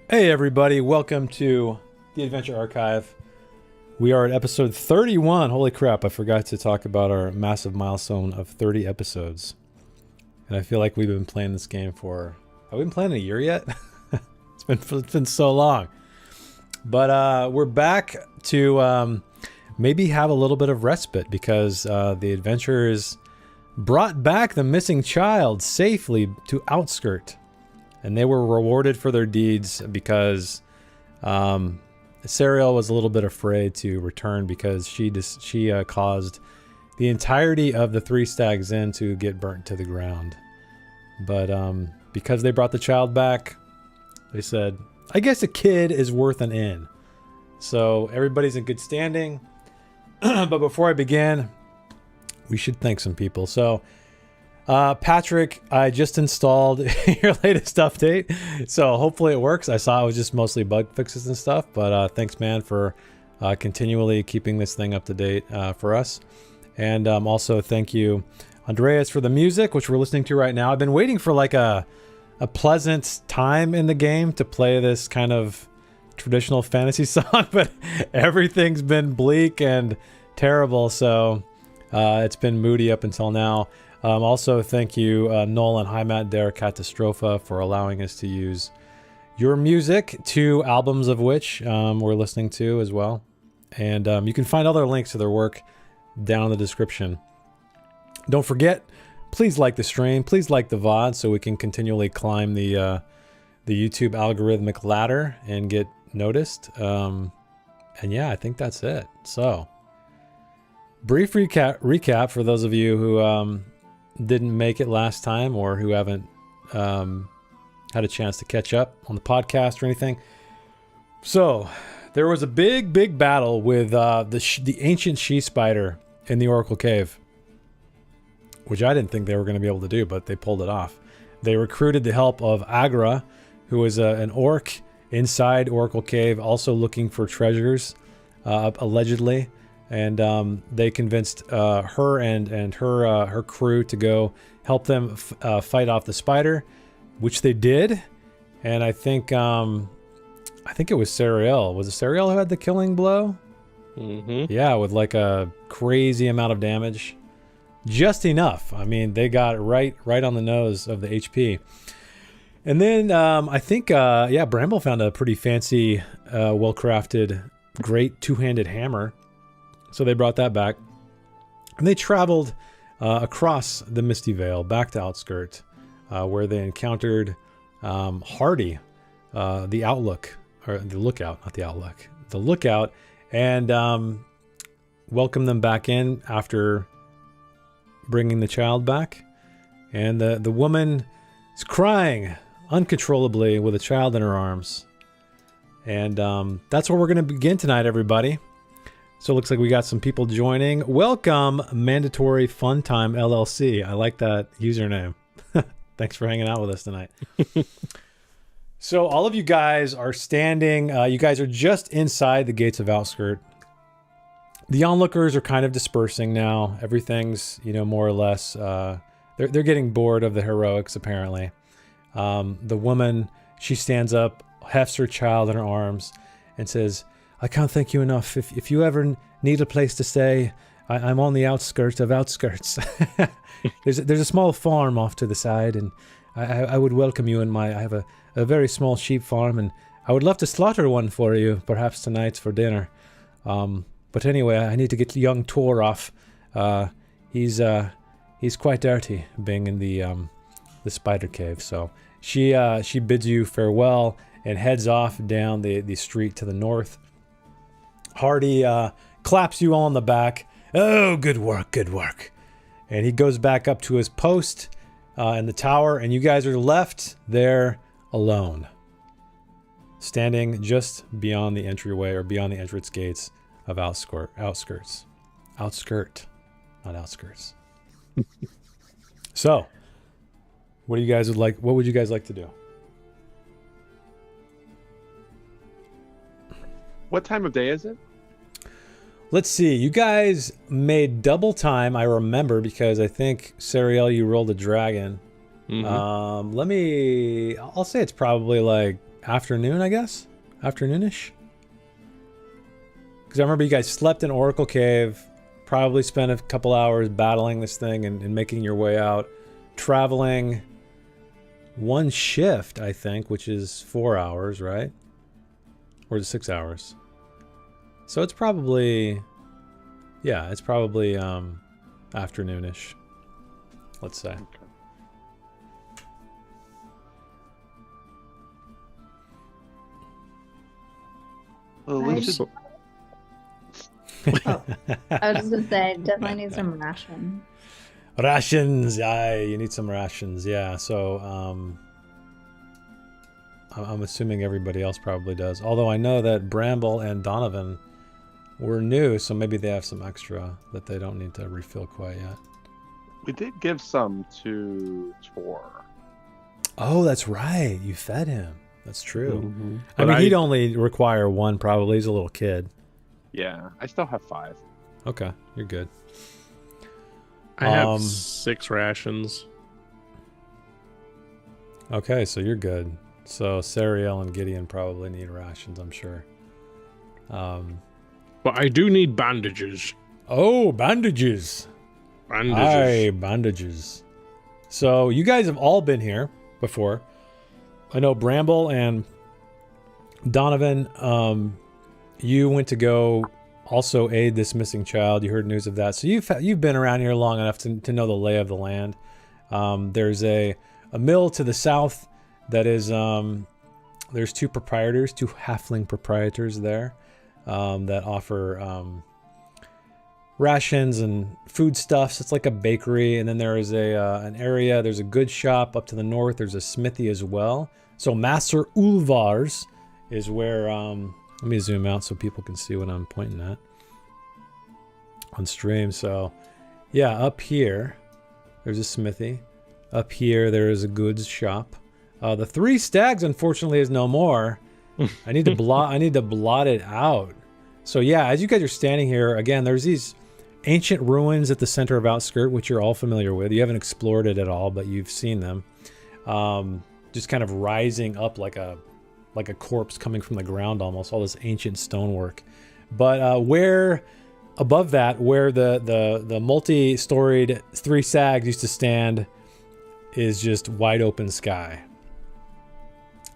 Hey everybody, welcome to the Adventure Archive. We are at episode 31. Holy crap, I forgot to talk about our massive milestone of 30 episodes. And I feel like we've been playing this game for... Have we been playing a year yet? It's been so long. But we're back to maybe have a little bit of respite because the adventurers brought back the missing child safely to Outskirt. And they were rewarded for their deeds because Sariel was a little bit afraid to return because she caused the entirety of the Three Staggs Inn to get burnt to the ground. But because they brought the child back, they said, I guess a kid is worth an inn. So everybody's in good standing. But before I begin, we should thank some people. So Patrick, I just installed your latest update, so hopefully it works. I saw it was just mostly bug fixes and stuff, but thanks, man, for continually keeping this thing up to date for us. And also thank you, Andreas, for the music, which we're listening to right now. I've been waiting for like a pleasant time in the game to play this kind of traditional fantasy song, but everything's been bleak and terrible, so it's been moody up until now. Also, thank you, Nolan, Hi Matt, Derek, Catastropha, for allowing us to use your music, 2 albums of which we're listening to as well. And you can find other links to their work down in the description. Don't forget, please like the stream, please like the VOD so we can continually climb the YouTube algorithmic ladder and get noticed. And yeah, I think that's it. So, brief recap for those of you who... didn't make it last time or who haven't had a chance to catch up on the podcast or anything. So there was a big battle with the ancient she spider in the Oracle Cave, which I didn't think they were going to be able to do, but they pulled it off. They recruited the help of Agra, who was an orc inside Oracle Cave, also looking for treasures, allegedly. And they convinced her and her crew to go help them fight off the spider, which they did. And I think it was Sariel. Was it Sariel who had the killing blow? Mm-hmm. Yeah, with like a crazy amount of damage, just enough. I mean, they got it right on the nose of the HP. And then I think Bramble found a pretty fancy, well-crafted, great two-handed hammer. So they brought that back, and they traveled across the Misty Vale back to Outskirt, where they encountered Hardy, the Outlook, or the Lookout, not the Outlook, the Lookout, and welcomed them back in after bringing the child back. And the woman is crying uncontrollably with a child in her arms. And that's where we're going to begin tonight, everybody. So it looks like we got some people joining. Welcome, Mandatory Fun Time LLC. I like that username. Thanks for hanging out with us tonight. So all of you guys are standing. You guys are just inside the gates of Outskirt. The onlookers are kind of dispersing now. Everything's, more or less. They're getting bored of the heroics, apparently. The woman, she stands up, hefts her child in her arms, and says, I can't thank you enough. If you ever need a place to stay, I'm on the outskirts of Outskirts. there's a small farm off to the side, and I would welcome you I have a very small sheep farm, and I would love to slaughter one for you, perhaps tonight for dinner. But anyway, I need to get young Tor off. He's quite dirty, being in the spider cave. So she bids you farewell and heads off down the street to the north. Hardy claps you all on the back. Oh, good work, good work. And he goes back up to his post in the tower, and you guys are left there alone, standing just beyond the entryway or beyond the entrance gates of Outskirt, not outskirts. So, what would you guys like to do? What time of day is it? Let's see. You guys made double time, I remember, because I think, Sariel, you rolled a dragon. Mm-hmm. I'll say it's probably like afternoon, I guess? Afternoonish? Because I remember you guys slept in Oracle Cave, probably spent a couple hours battling this thing and making your way out, traveling one shift, I think, which is 4 hours, right? Or is it 6 hours? So it's probably, yeah, it's probably afternoonish, let's say. Okay. Well, we should... Oh, I was just gonna say, definitely need some ration. Rations, yeah, you need some rations, yeah. So, I'm assuming everybody else probably does. Although I know that Bramble and Donovan were new, so maybe they have some extra that they don't need to refill quite yet. We did give some to Tor. Oh, that's right. You fed him. That's true. Mm-hmm. I mean, he'd only require one probably. He's a little kid. Yeah, I still have 5. Okay, you're good. I have 6 rations. Okay, so you're good. So Sariel and Gideon probably need rations, I'm sure. But I do need bandages. Oh, bandages. Bandages. Aye, bandages. So you guys have all been here before. I know Bramble and Donovan, you went to go also aid this missing child. You heard news of that. So you've been around here long enough to know the lay of the land. There's a mill to the south that is, there's 2 proprietors, 2 halfling proprietors there that offer rations and foodstuffs. It's like a bakery. And then there is an area, there's a good shop up to the north. There's a smithy as well. So Master Ulvar's is where, let me zoom out so people can see what I'm pointing at on stream. So yeah, up here, there's a smithy. Up here, there is a goods shop. The Three Staggs, unfortunately, is no more. I need to blot it out. So yeah, as you guys are standing here, again, there's these ancient ruins at the center of Outskirt, which you're all familiar with. You haven't explored it at all, but you've seen them. Just kind of rising up like a corpse coming from the ground almost, all this ancient stonework. But where above that, where the multi-storied Three Staggs used to stand is just wide open sky.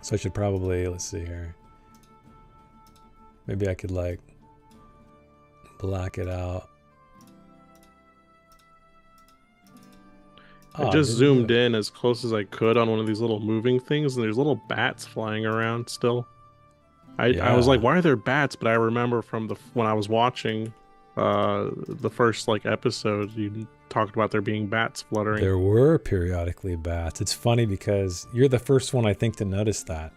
So I should probably, let's see here. Maybe I could like black it out. I just zoomed in as close as I could on one of these little moving things, and there's little bats flying around still. I was like, why are there bats? But I remember from when I was watching the first episode, you talked about there being bats fluttering. There were periodically bats. It's funny because you're the first one I think to notice that.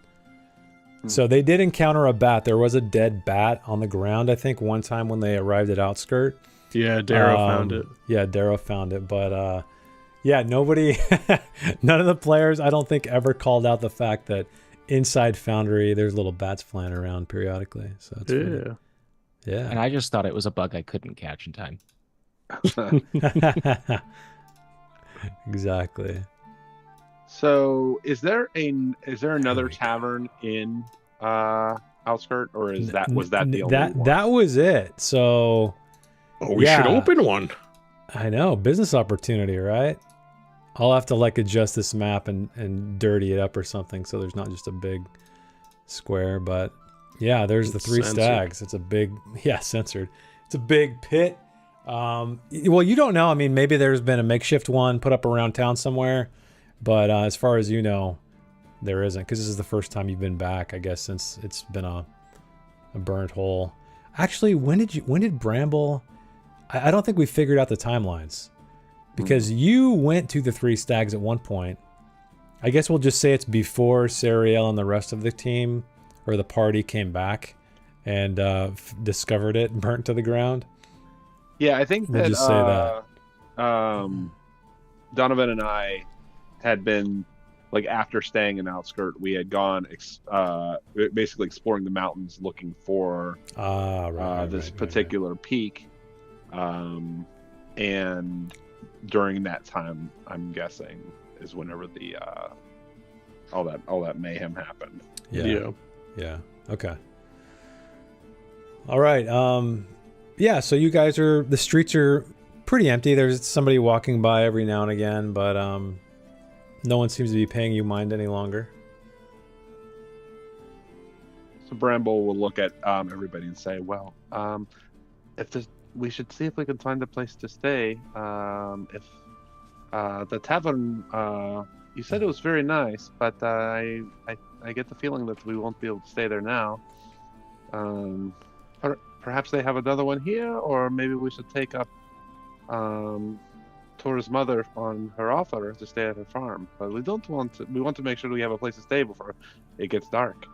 So they did encounter a bat. There was a dead bat on the ground, I think, one time when they arrived at Outskirt. Yeah, Darrow found it. Yeah, Darrow found it. But yeah, nobody, none of the players, I don't think, ever called out the fact that inside Foundry, there's little bats flying around periodically. So it's funny. Yeah. And I just thought it was a bug I couldn't catch in time. Exactly. So, is there another tavern in Outskirt, or was that the only one? That was it. So, we should open one. I know, business opportunity, right? I'll have to adjust this map and dirty it up or something so there's not just a big square. But yeah, there's the Three Staggs. It's a big, censored. It's a big pit. Well, you don't know. I mean, maybe there's been a makeshift one put up around town somewhere, but as far as you know, there isn't, because this is the first time you've been back, I guess, since it's been a burnt hole. Actually, when did Bramble? I don't think we figured out the timelines, because you went to the Three Staggs at one point. I guess we'll just say it's before Sariel and the rest of the team or the party came back and discovered it burnt to the ground. Yeah, I think we'll that, just say that. Donovan and I had been, after staying in Outskirt, we had gone basically exploring the mountains looking for this particular peak. And during that time, I'm guessing, is whenever the all that mayhem happened. Yeah. Okay. All right. Yeah. So you guys the streets are pretty empty. There's somebody walking by every now and again, but no one seems to be paying you mind any longer. So Bramble will look at everybody and say, "Well, we should see if we can find a place to stay. If the tavern, you said it was very nice, but I get the feeling that we won't be able to stay there now. Perhaps they have another one here, or maybe we should take up Tora's mother on her offer to stay at her farm. But we want to make sure we have a place to stay before it gets dark."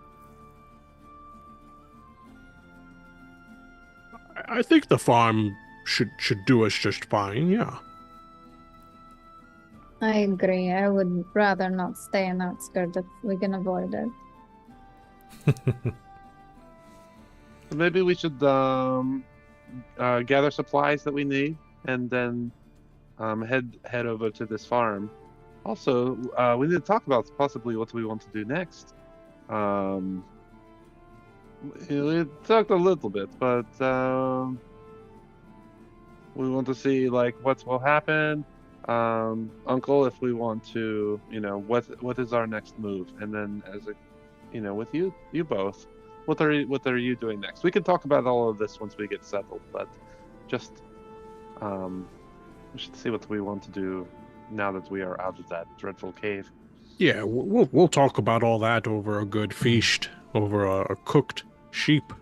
I think the farm should do us just fine, yeah. I agree. I would rather not stay in Outskirt if we can avoid it. Maybe we should gather supplies that we need and then head over to this farm. Also, we need to talk about possibly what we want to do next. We talked a little bit, but we want to see like what will happen. Uncle, if we want to, what is our next move? And then with you both, what are you doing next? We can talk about all of this once we get settled, but just we should see what we want to do now that we are out of that dreadful cave. Yeah, we'll talk about all that over a good feast, over a cooked sheep.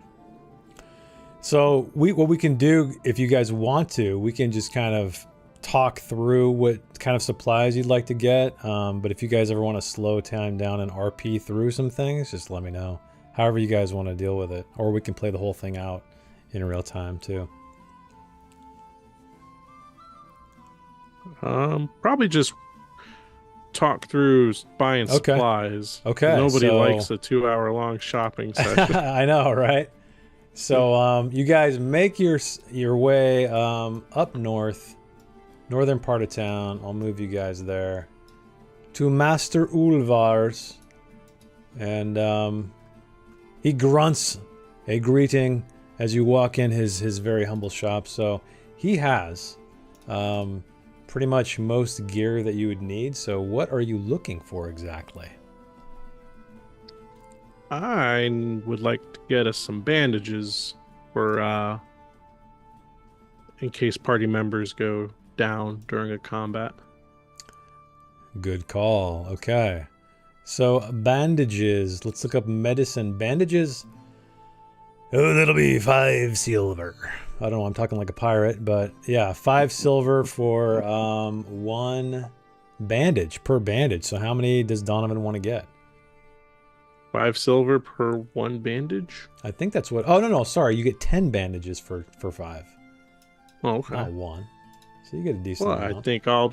So what we can do, if you guys want to, we can just kind of talk through what kind of supplies you'd like to get. But if you guys ever want to slow time down and RP through some things, just let me know. However you guys want to deal with it. Or we can play the whole thing out in real time too. Probably just talk through buying supplies. Okay. Nobody likes a 2-hour-long shopping session. I know, right? So you guys make your way up northern part of town. I'll move you guys there to Master Ulvar's, and he grunts a greeting as you walk in his very humble shop. So he has pretty much most gear that you would need. So what are you looking for exactly? I would like to get us some bandages for in case party members go down during a combat. Good call. Okay. So bandages. Let's look up medicine. Bandages. Oh, that'll be 5 silver. I don't know. I'm talking like a pirate, but yeah, 5 silver for 1 bandage per bandage. So how many does Donovan want to get? 5 silver per 1 bandage? I think that's what... Oh, no. Sorry. You get 10 bandages for 5. Oh, okay. Not 1. So you get a decent amount. I think I'll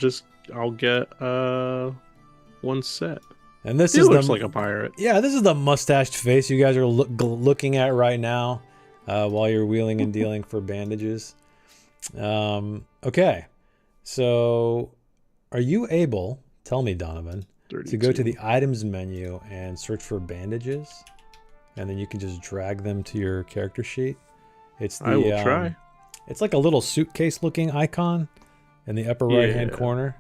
get 1 set. And this looks like a pirate. Yeah, this is the mustached face you guys are looking at right now while you're wheeling and dealing for bandages. Okay. So are you able, tell me, Donovan, 32. to go to the items menu and search for bandages? And then you can just drag them to your character sheet. I will try. It's like a little suitcase looking icon in the upper right hand corner.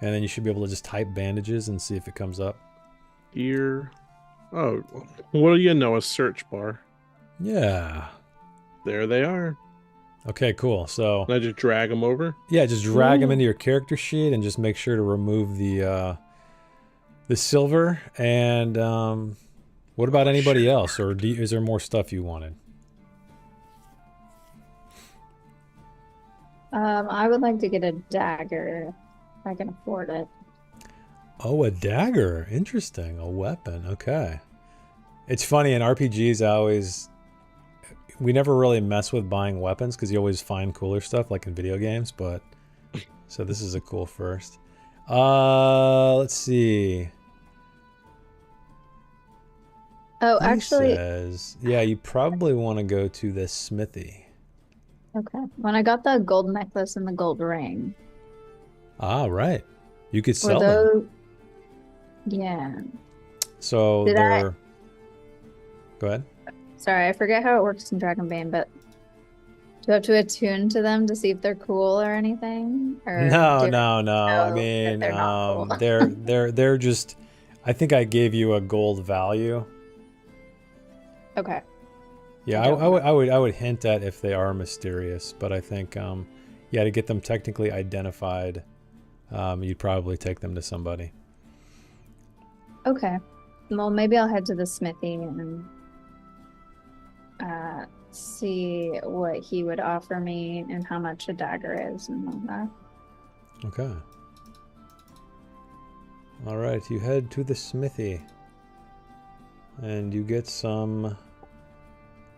And then you should be able to just type bandages and see if it comes up. Here. Oh, what do you know? A search bar. Yeah. There they are. Okay, cool. So Can I just drag them over? Yeah, just drag them into your character sheet and just make sure to remove the silver. And what about anybody else? Or is there more stuff you wanted? I would like to get a dagger if I can afford it. Oh, a dagger. Interesting. A weapon. Okay. It's funny, in RPGs, we never really mess with buying weapons because you always find cooler stuff like in video games, but so this is a cool first. Let's see. Oh, He actually, says, yeah, you probably want to go to the smithy. okay. When I got the gold necklace and the gold ring, Ah, right. You could were sell them. those... Yeah. So Did I- they're. Go ahead. Sorry, I forget how it works in Dragonbane, but do I have to attune to them to see if they're cool or anything? Or No, do I no. I know mean, that they're not cool? they're just. I think I gave you a gold value. Okay. Yeah, I don't know. I would hint at if they are mysterious, but I think yeah, to get them technically identified, you'd probably take them to somebody. Okay. Well, maybe I'll head to the smithy and see what he would offer me and how much a dagger is and all that. Okay. All right, you head to the smithy, and you get some.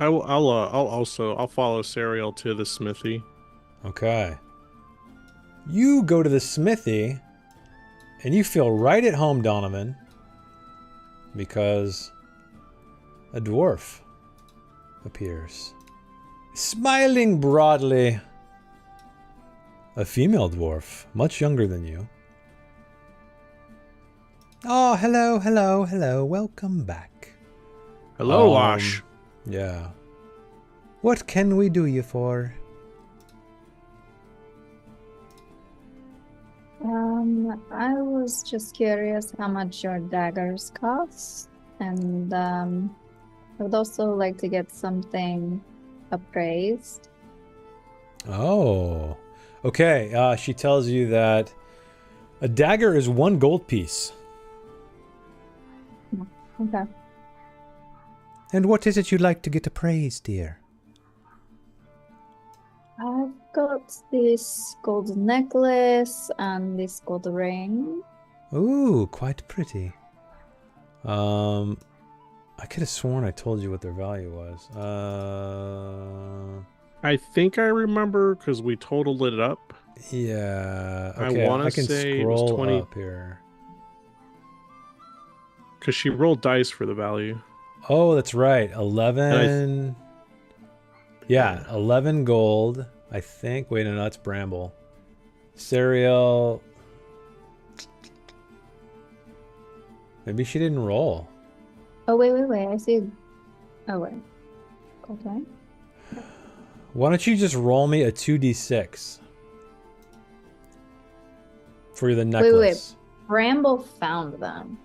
I'll follow Serial to the smithy. Okay. You go to the smithy, and you feel right at home, Donovan, because a dwarf appears, smiling broadly. A female dwarf, much younger than you. Oh, hello, welcome back. Hello, Ash. Yeah. What can we do you for? I was just curious how much your daggers cost, and I would also like to get something appraised. Oh. Okay, she tells you that a dagger is 1 gold piece. Okay. And what is it you'd like to get appraised, dear? I've got this gold necklace and this gold ring. Ooh, quite pretty. I could have sworn I told you what their value was. I think I remember because we totaled it up. Yeah. I Okay, wanna I can say it was scroll 20 up here. Because she rolled dice for the value. Oh, that's right. 11. Yeah, 11 gold. I think. Wait, no, that's Bramble. Cereal. Maybe she didn't roll. Oh, wait. I see. Oh, wait. Okay. Why don't you just roll me a 2d6 for the necklace? Bramble found them.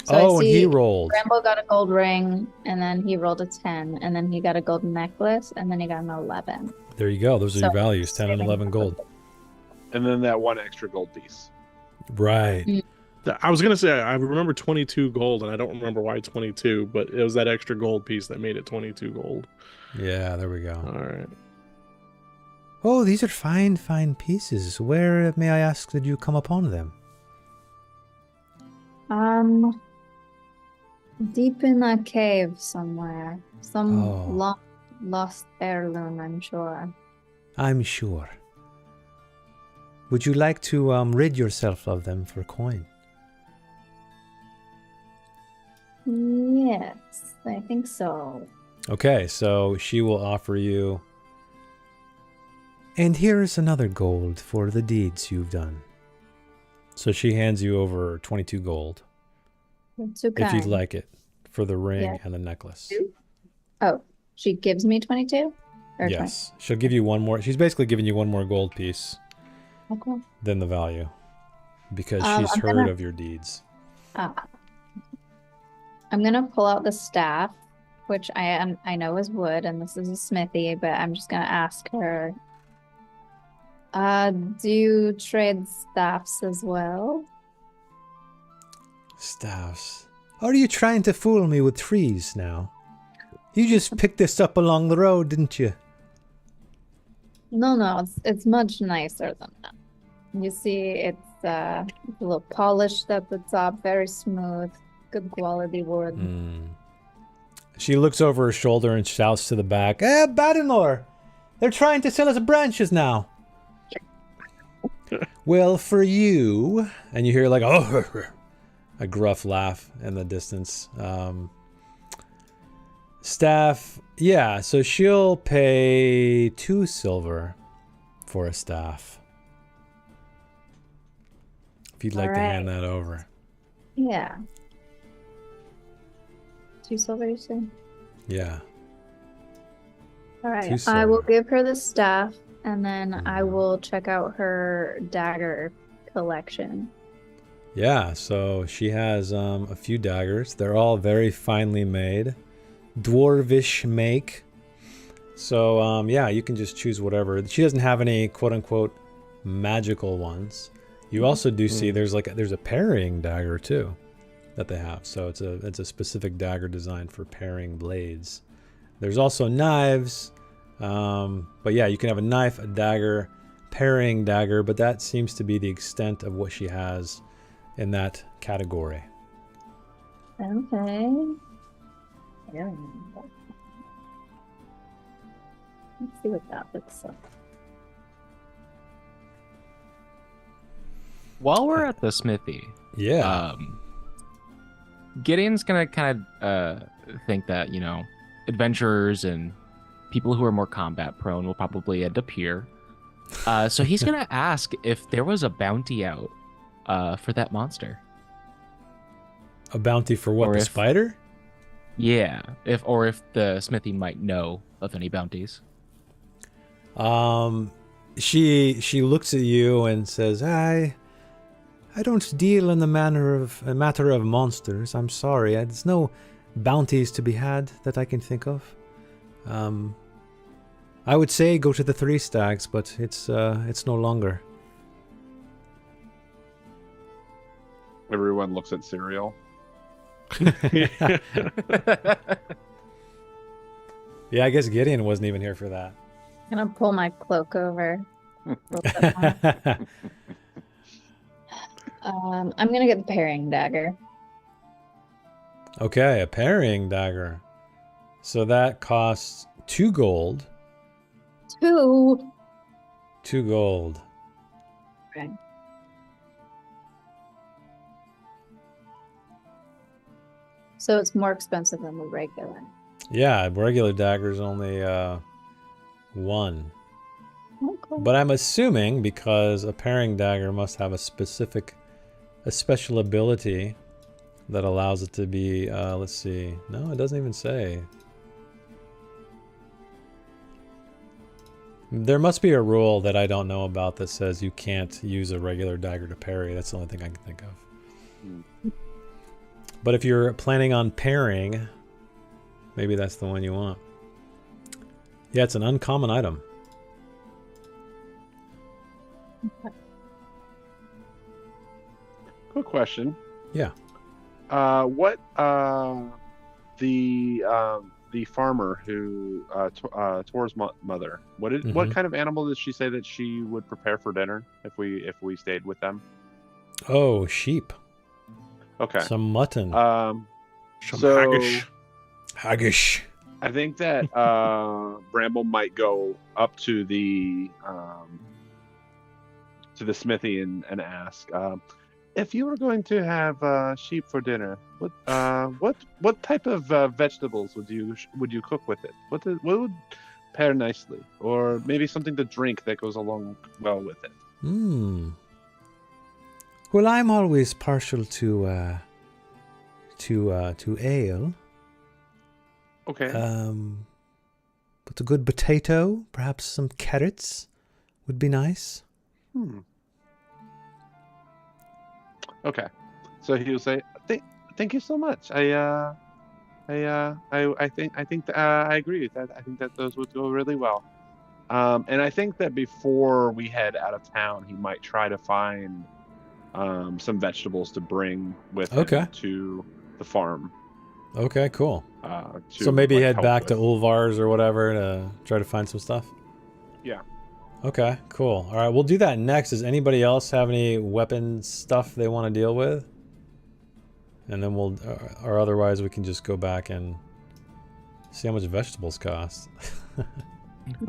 So Oh, I and see he rolled. Bramble got a gold ring, and then he rolled a 10, and then he got a gold necklace, and then he got an 11. There you go. Those are your So, values, 10 and saving 11 gold. And then that 1 extra gold piece. Right. I was going to say, I remember 22 gold, and I don't remember why 22, but it was that extra gold piece that made it 22 gold. Yeah, there we go. All right. Oh, these are fine pieces. Where, may I ask, did you come upon them? Deep in a cave somewhere. Some Oh. lost heirloom, I'm sure. I'm sure. Would you like to rid yourself of them for coin? Yes, I think so. Okay, so she will offer you. And here's another gold for the deeds you've done. So she hands you over 22 gold, It's okay. if you'd like it, for the ring Yeah. and the necklace. Oh, she gives me 22? Or Yes, she'll give you one more. She's basically giving you one more gold piece 20? Okay. than the value, because Um, she's I'm heard gonna- of your deeds. I'm gonna pull out the staff, which I know is wood, and this is a smithy, but I'm just gonna ask her. Do you trade staffs as well? Staffs. Are you trying to fool me with trees now? You just picked this up along the road, didn't you? No, it's much nicer than that. You see, it's a little polished at the top, very smooth, good quality wood. She looks over her shoulder and shouts to the back, Badinor! They're trying to sell us branches now. Well, for you... And you hear like, oh, a gruff laugh in the distance. Staff, yeah, so she'll pay 2 silver for a staff. If you'd like to hand that over. Yeah. 2 silver, you say? Yeah. All right. 2 I will silver. give her the staff, and then I Mhm. will check out her dagger collection. Yeah, so she has a few daggers. They're all very finely made. Dwarvish make. So yeah, you can just choose whatever. She doesn't have any quote-unquote magical ones. You also do see there's a parrying dagger too that they have. So it's a specific dagger designed for parrying blades. There's also knives, but yeah, you can have a knife, a dagger, parrying dagger, but that seems to be the extent of what she has in that category. Okay. Let's see what that looks like. While we're at the smithy, Yeah. Gideon's gonna kind of think that, you know, adventurers and people who are more combat prone will probably end up here. So he's gonna ask if there was a bounty out for that monster. A bounty for what? Or The if- spider? Yeah, if the smithy might know of any bounties. She looks at you and says, I don't deal in the matter of monsters. I'm sorry. There's no bounties to be had that I can think of. I would say go to the Three Staggs, but it's no longer. Everyone looks at cereal. Yeah, I guess Gideon wasn't even here for that. I'm gonna pull my cloak over. I'm gonna get the parrying dagger. Okay, a parrying dagger. So that costs 2 gold. 2. 2 gold. Okay. So it's more expensive than the regular. Yeah, regular dagger's only 1. Okay. But I'm assuming because a parrying dagger must have a special ability that allows it to be, let's see. No, it doesn't even say. There must be a rule that I don't know about that says you can't use a regular dagger to parry. That's the only thing I can think of. But if you're planning on parrying, maybe that's the one you want. Yeah, it's an uncommon item. Quick question. Yeah. What the farmer who Tor's mother? What kind of animal did she say that she would prepare for dinner if we stayed with them? Oh, sheep. Okay. Some mutton. Some So- haggish. Haggish. I think that Bramble might go up to the smithy and ask, if you were going to have sheep for dinner, what type of vegetables would you cook with it? What would pair nicely, or maybe something to drink that goes along well with it? Well, I'm always partial to ale. Okay. But a good potato, perhaps some carrots, would be nice. Okay. So he'll say, "Thank you so much. I think I agree with that. I think that those would go really well. And I think that before we head out of town, he might try to find some vegetables to bring with him to the farm. Okay, cool. To, So maybe like, head help back to with. Ulvar's or whatever to try to find some stuff? Yeah. Okay, cool. All right, we'll do that next. Does anybody else have any weapon stuff they want to deal with? And then we'll, or otherwise we can just go back and see how much vegetables cost.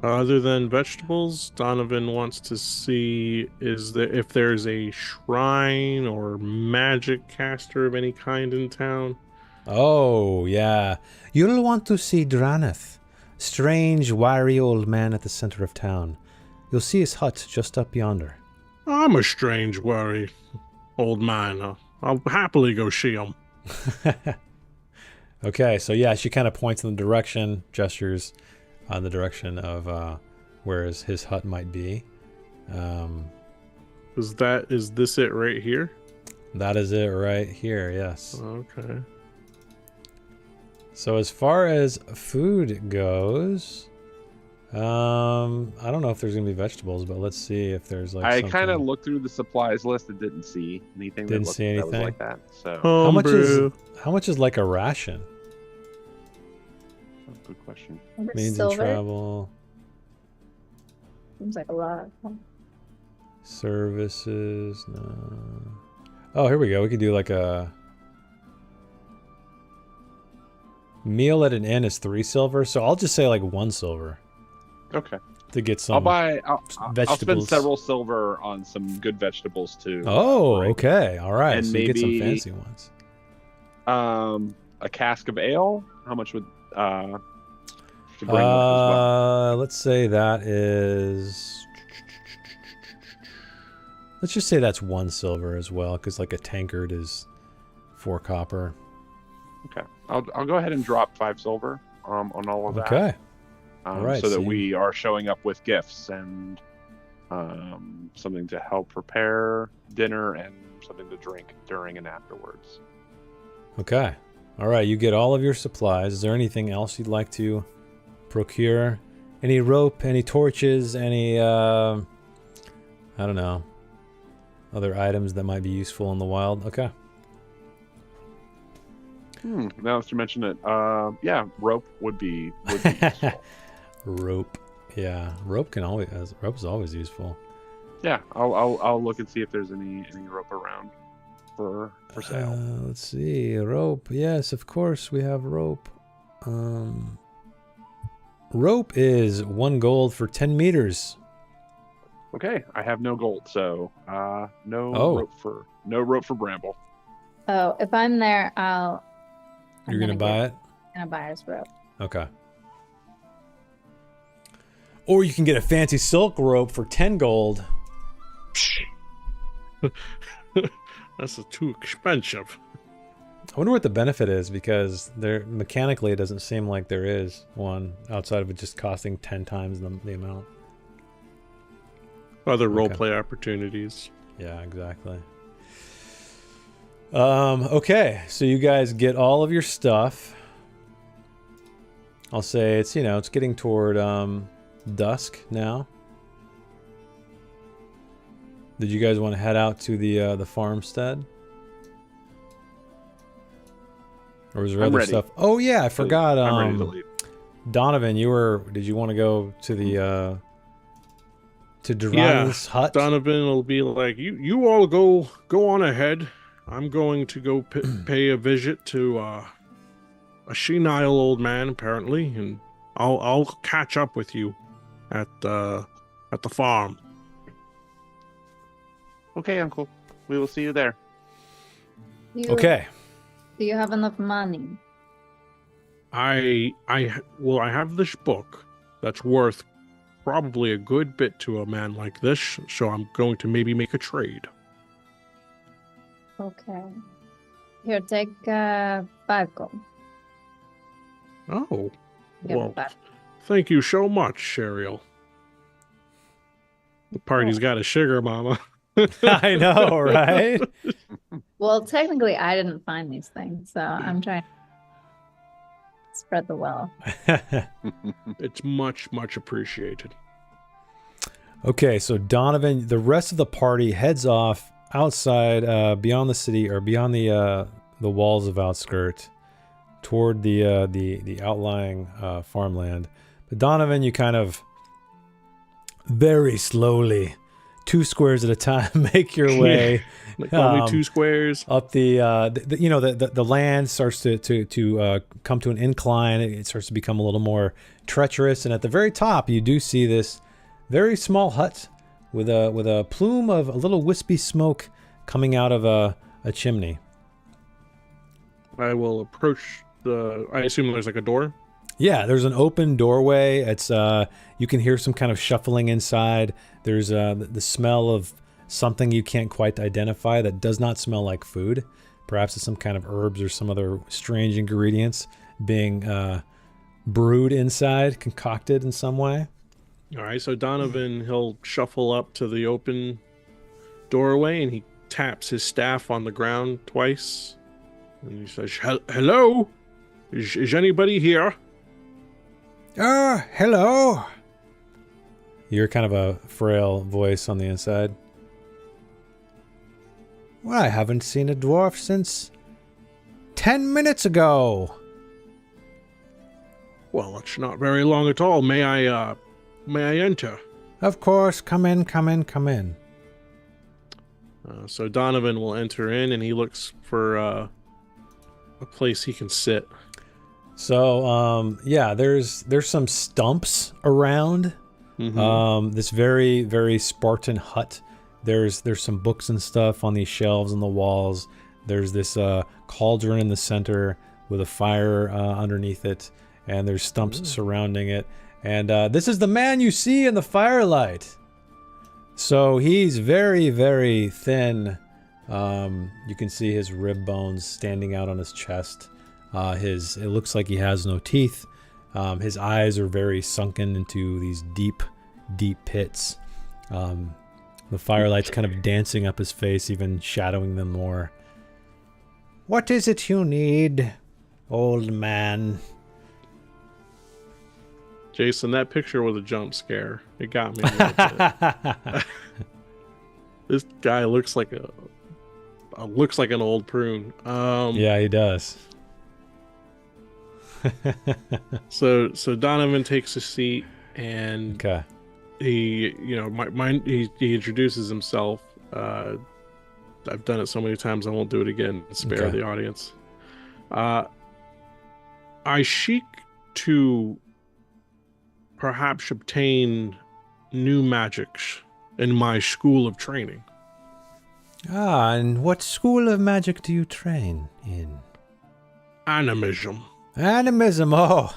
Other than vegetables, Donovan wants to see if there's a shrine or magic caster of any kind in town. Oh, yeah. You'll want to see Draneth, strange, wiry old man at the center of town. You'll see his hut just up yonder. I'm a strange, worry old man. I'll happily go see him. Okay, so yeah, she kind of points in the direction, gestures on the direction of where his hut might be. Is this it right here? That is it right here, yes. Okay. So as far as food goes, I don't know if there's gonna be vegetables, but let's see if there's like. I something. kind of looked through the supplies list and didn't see anything. Didn't that see anything? that was like that. So How much is like a ration? good question. Means Silver? and travel, Seems like a lot. services. No. Oh, here we go. We could do like a meal at an inn is 3 silver, so I'll just say like 1 silver Okay. to get some. I'll spend vegetables. several silver on some good vegetables too. Oh, right? okay. All right. And so you get some maybe- fancy ones. A cask of ale. How much would to bring with as well? Let's say that is. Let's just say that's 1 silver as well, because like a tankard is 4 copper. Okay. I'll go ahead and drop 5 silver on all of that. Okay. Alright, so that so we are showing up with gifts and something to help prepare dinner and something to drink during and afterwards. Okay. All right. You get all of your supplies. Is there anything else you'd like to procure? Any rope? Any torches? Any I don't know. Other items that might be useful in the wild. Okay. Now that you mention it, yeah, rope would be useful. Rope. Yeah. Rope is always useful. Yeah, I'll look and see if there's any rope around for sale. Let's see. Rope. Yes, of course we have rope. Rope is 1 gold for 10 meters. Okay, I have no gold, so no Oh. rope for Bramble. Oh, if I'm there, I'm You're gonna buy it? gonna buy his rope. Okay. Or you can get a fancy silk rope for 10 gold. That's too expensive. I wonder what the benefit is, because there mechanically it doesn't seem like there is one outside of it just costing 10 times the amount. Other Okay. roleplay opportunities. Yeah, exactly. Okay, so you guys get all of your stuff. I'll say it's getting toward dusk now. Did you guys want to head out to the farmstead? Or was there I'm other ready. stuff? Oh yeah, I forgot. I'm ready to leave. Donovan, did you want to go to the to Duran's hut? Donovan will be like, you all go on ahead. I'm going to go pay a visit to a senile old man, apparently, and I'll catch up with you at the farm. Okay, Uncle. We will see you there. Okay. Do you have enough money? I have this book that's worth probably a good bit to a man like this, so I'm going to maybe make a trade. Okay. Here, take 5 gold. Oh, Give well, 5. thank you so much, Sheriel. The party's got a sugar mama. I know, right? Well, technically, I didn't find these things, so I'm trying to spread the wealth. It's much, much appreciated. Okay, so Donovan, the rest of the party heads off outside, beyond the city or beyond the walls of Outskirt, toward the outlying farmland. But Donovan, you kind of very slowly, 2 squares at a time, make your way. Like only 2 squares. Up the land starts to come to an incline. It starts to become a little more treacherous, and at the very top, you do see this very small hut with a plume of a little wispy smoke coming out of a chimney. I will approach I assume there's like a door. Yeah, there's an open doorway. It's you can hear some kind of shuffling inside. There's the smell of something you can't quite identify that does not smell like food. Perhaps it's some kind of herbs or some other strange ingredients being brewed inside, concocted in some way. All right, so Donovan, he'll shuffle up to the open doorway and he taps his staff on the ground twice. And he says, hello? Is anybody here? Hello. You're kind of a frail voice on the inside. Well, I haven't seen a dwarf since 10 minutes ago. Well, it's not very long at all. May I enter? Of course, come in. So Donovan will enter in and he looks for a place he can sit. So, yeah, there's some stumps around. This very, very Spartan hut. There's some books and stuff on these shelves on the walls. There's this cauldron in the center with a fire underneath it, and there's stumps surrounding it. And this is the man you see in the firelight. So he's very, very thin. You can see his rib bones standing out on his chest. It looks like he has no teeth. His eyes are very sunken into these deep, deep pits. The firelight's kind of dancing up his face, even shadowing them more. What is it you need, old man? Jason, that picture was a jump scare. It got me a little bit. This guy looks like an old prune. Yeah, he does. So Donovan takes a seat and Okay. he introduces himself. I've done it so many times I won't do it again. Spare the audience. I seek to perhaps obtain new magics in my school of training. And what school of magic do you train in? Animism. Animism, oh.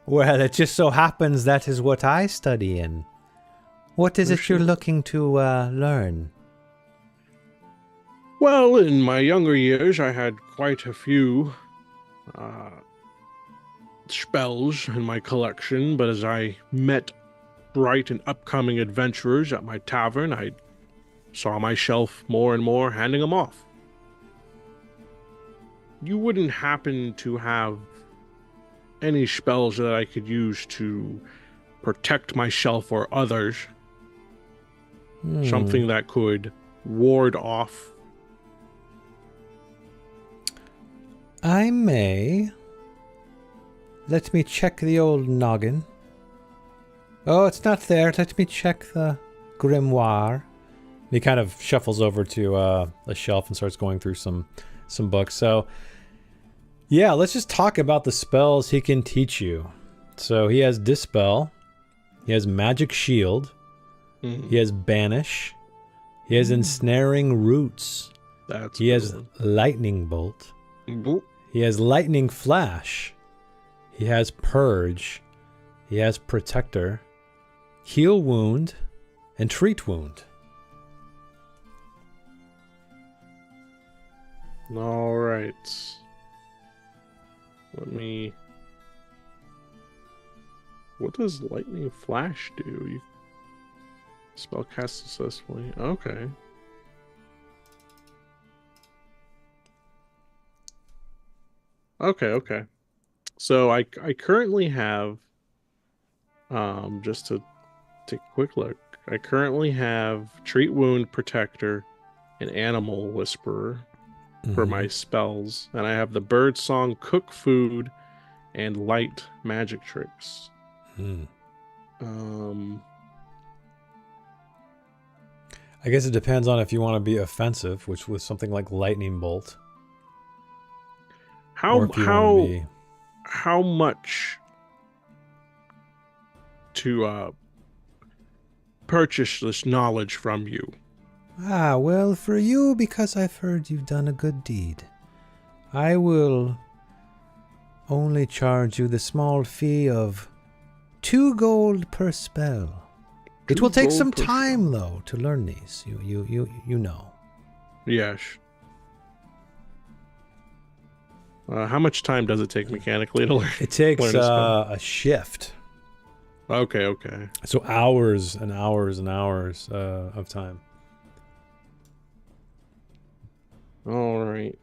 Well, it just so happens that is what I study in. What is it you're looking to learn? Well, in my younger years, I had quite a few spells in my collection, but as I met bright and upcoming adventurers at my tavern, I saw my shelf more and more handing them off. You wouldn't happen to have any spells that I could use to protect myself or others? Something that could ward off? I may. Let me check the old noggin. Oh, it's not there. Let me check the grimoire. He kind of shuffles over to a shelf and starts going through some books. So, yeah, let's just talk about the spells he can teach you. So he has Dispel. He has Magic Shield. He has Banish. He has Ensnaring Roots. He has Lightning Bolt. He has Lightning Flash. He has Purge. He has Protector, Heal Wound, and Treat Wound. All right. What does Lightning Flash do? You spell cast successfully. Okay. Okay. So I currently have, just to take a quick look, I currently have Treat Wound, Protector, and Animal Whisperer for my spells. And I have the Bird Song, Cook Food, and Light Magic Tricks. I guess it depends on if you want to be offensive, which was something like Lightning Bolt. How much to purchase this knowledge from you? Ah, well, for you, because I've heard you've done a good deed, I will only charge you the small fee of 2 gold per spell. It will take some push time, though, to learn these. You know. Yes. How much time does it take mechanically to learn? It takes learn a spell? a shift. Okay. So hours and hours and hours of time. All right.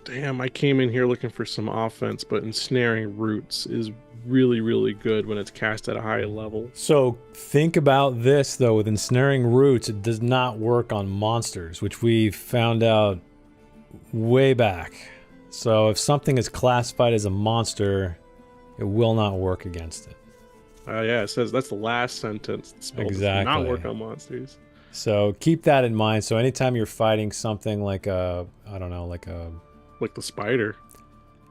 Damn, I came in here looking for some offense, but ensnaring roots is really, really good when it's cast at a high level. So think about this, though. With ensnaring roots, it does not work on monsters, which we found out way back. So if something is classified as a monster, it will not work against it. Yeah, it says that's the last sentence. The spell does not work on monsters. So keep that in mind. So anytime you're fighting something like a, I don't know, like the spider.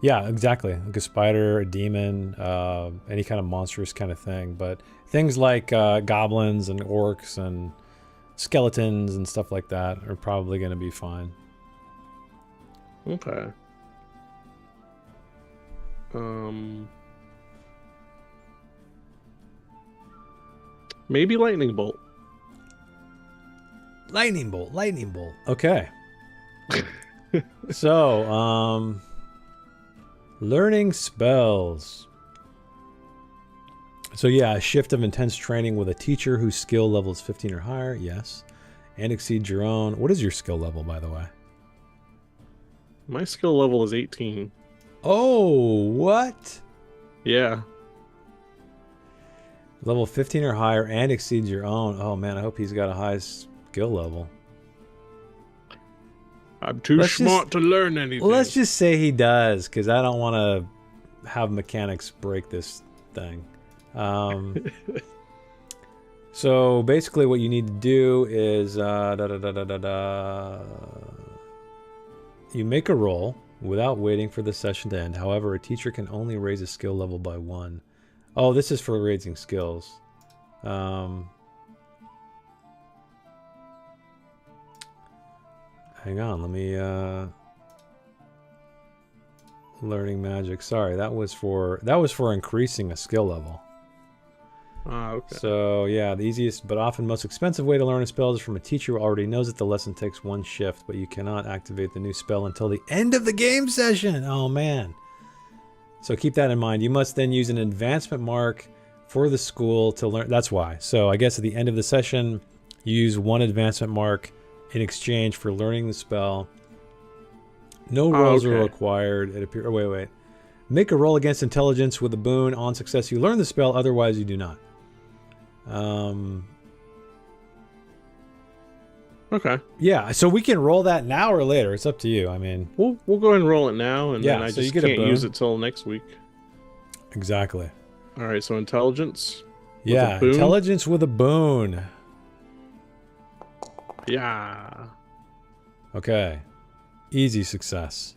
Yeah, exactly. Like a spider, a demon, any kind of monstrous kind of thing. But things like goblins and orcs and skeletons and stuff like that are probably going to be fine. Okay. Maybe lightning bolt. Lightning bolt. Okay. So, learning spells. So yeah, a shift of intense training with a teacher whose skill level is 15 or higher. Yes. And exceeds your own. What is your skill level, by the way? My skill level is 18. Oh, what? Yeah. Level 15 or higher and exceeds your own. Oh man, I hope he's got a high skill level. I'm too smart to learn anything. Well, let's just say he does, because I don't want to have mechanics break this thing. So basically what you need to do is you make a roll without waiting for the session to end. However, a teacher can only raise a skill level by 1. Oh, this is for raising skills. Hang on, let me learning magic. Sorry, that was for increasing a skill level. Okay. So yeah, the easiest but often most expensive way to learn a spell is from a teacher who already knows that the lesson takes 1 shift, but you cannot activate the new spell until the end of the game session. Oh man. So keep that in mind. You must then use an advancement mark for the school to learn. That's why. So I guess at the end of the session, you use 1 advancement mark in exchange for learning the spell. No rolls are required. It appears. Oh, wait. Make a roll against intelligence with a boon. On success, you learn the spell. Otherwise, you do not. Okay. Yeah. So we can roll that now or later. It's up to you. I mean, we'll go ahead and roll it now, and then I so just you get can't use it till next week. Exactly. All right. So intelligence. Yeah. Intelligence with a boon. Yeah. Okay. Easy success.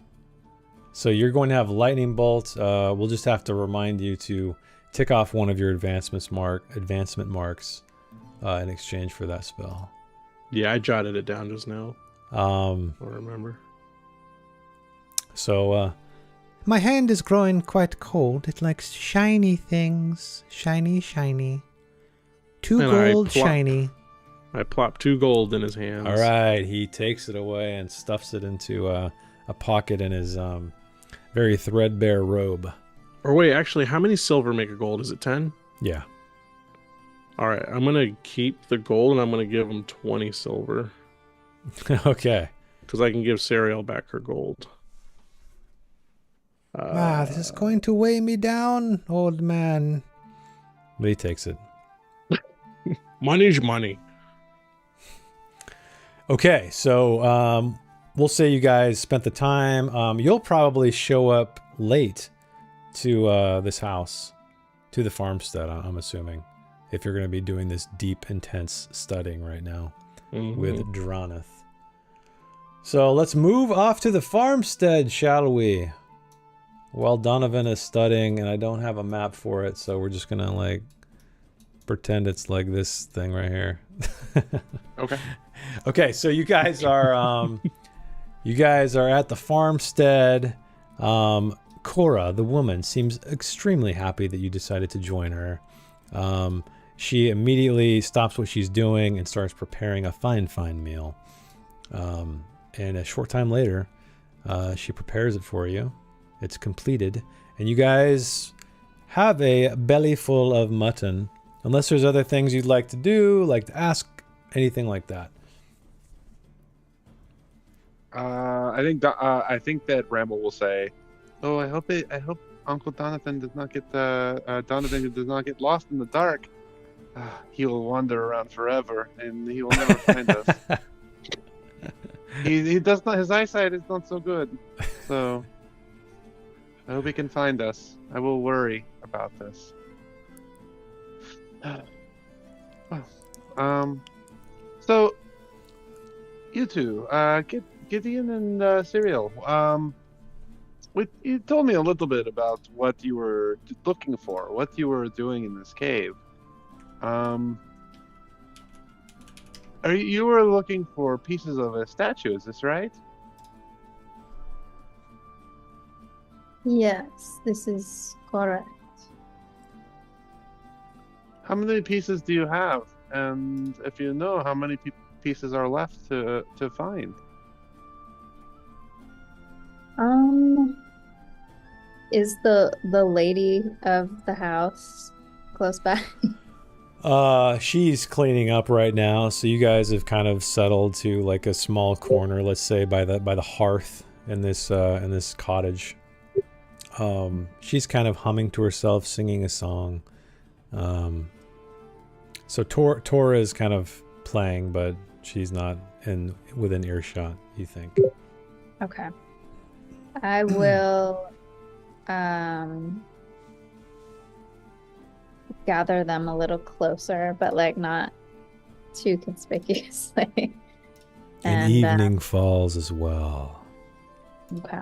So you're going to have lightning bolt. We'll just have to remind you to tick off one of your advancement marks in exchange for that spell. Yeah, I jotted it down just now. I remember. So my hand is growing quite cold. It likes shiny things. Shiny. 2 gold shiny. I plop 2 gold in his hands. All right, he takes it away and stuffs it into a pocket in his very threadbare robe. Or wait, actually, how many silver make a gold? Is it 10? Yeah. All right, I'm going to keep the gold, and I'm going to give him 20 silver. Okay. Because I can give Sariel back her gold. This is going to weigh me down, old man. But he takes it. Money's money. Okay, so we'll say you guys spent the time. You'll probably show up late to this house, to the farmstead, I'm assuming, if you're going to be doing this deep, intense studying right now with Draneth. So let's move off to the farmstead, shall we? While Donovan is studying, and I don't have a map for it, so we're just going to pretend it's like this thing right here. Okay. Okay, so you guys are at the farmstead. Cora, the woman, seems extremely happy that you decided to join her. She immediately stops what she's doing and starts preparing a fine meal. And a short time later, she prepares it for you. It's completed. And you guys have a belly full of mutton. Unless there's other things you'd like to do, like to ask, anything like that. I think that Ramble will say, "Oh, I hope Uncle Donovan does not get lost in the dark. He will wander around forever, and he will never find us. He does not. His eyesight is not so good. So I hope he can find us. I will worry about this." So you two, Gideon and Cyril, you told me a little bit about what you were looking for, what you were doing in this cave. You were looking for pieces of a statue, is this right? Yes, this is correct. How many pieces do you have? And if you know, how many pieces are left to find? Is the lady of the house close by? She's cleaning up right now, so you guys have kind of settled to like a small corner, let's say by the hearth in this cottage. She's kind of humming to herself, singing a song. So Tora is kind of playing, but she's not within earshot, you think. Okay. I will gather them a little closer, but like not too conspicuously. And evening falls as well. Okay.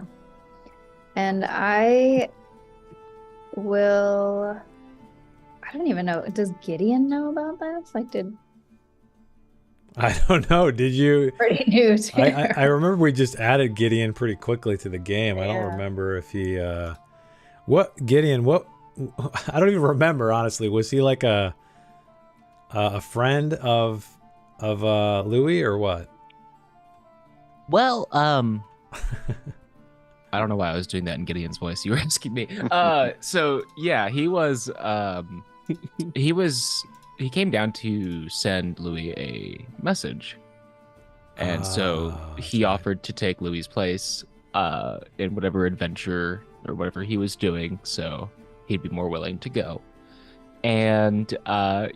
And I don't even know. Does Gideon know about this? Like, I don't know. Did you? Pretty new too. I remember we just added Gideon pretty quickly to the game. Yeah. I don't remember if he. Gideon? What? I don't even remember, honestly. Was he like a friend of Louis or what? Well, I don't know why I was doing that in Gideon's voice. You were asking me. So yeah, he came down to send Louis a message. And so he offered to take Louis's place in whatever adventure or whatever he was doing, so he'd be more willing to go. And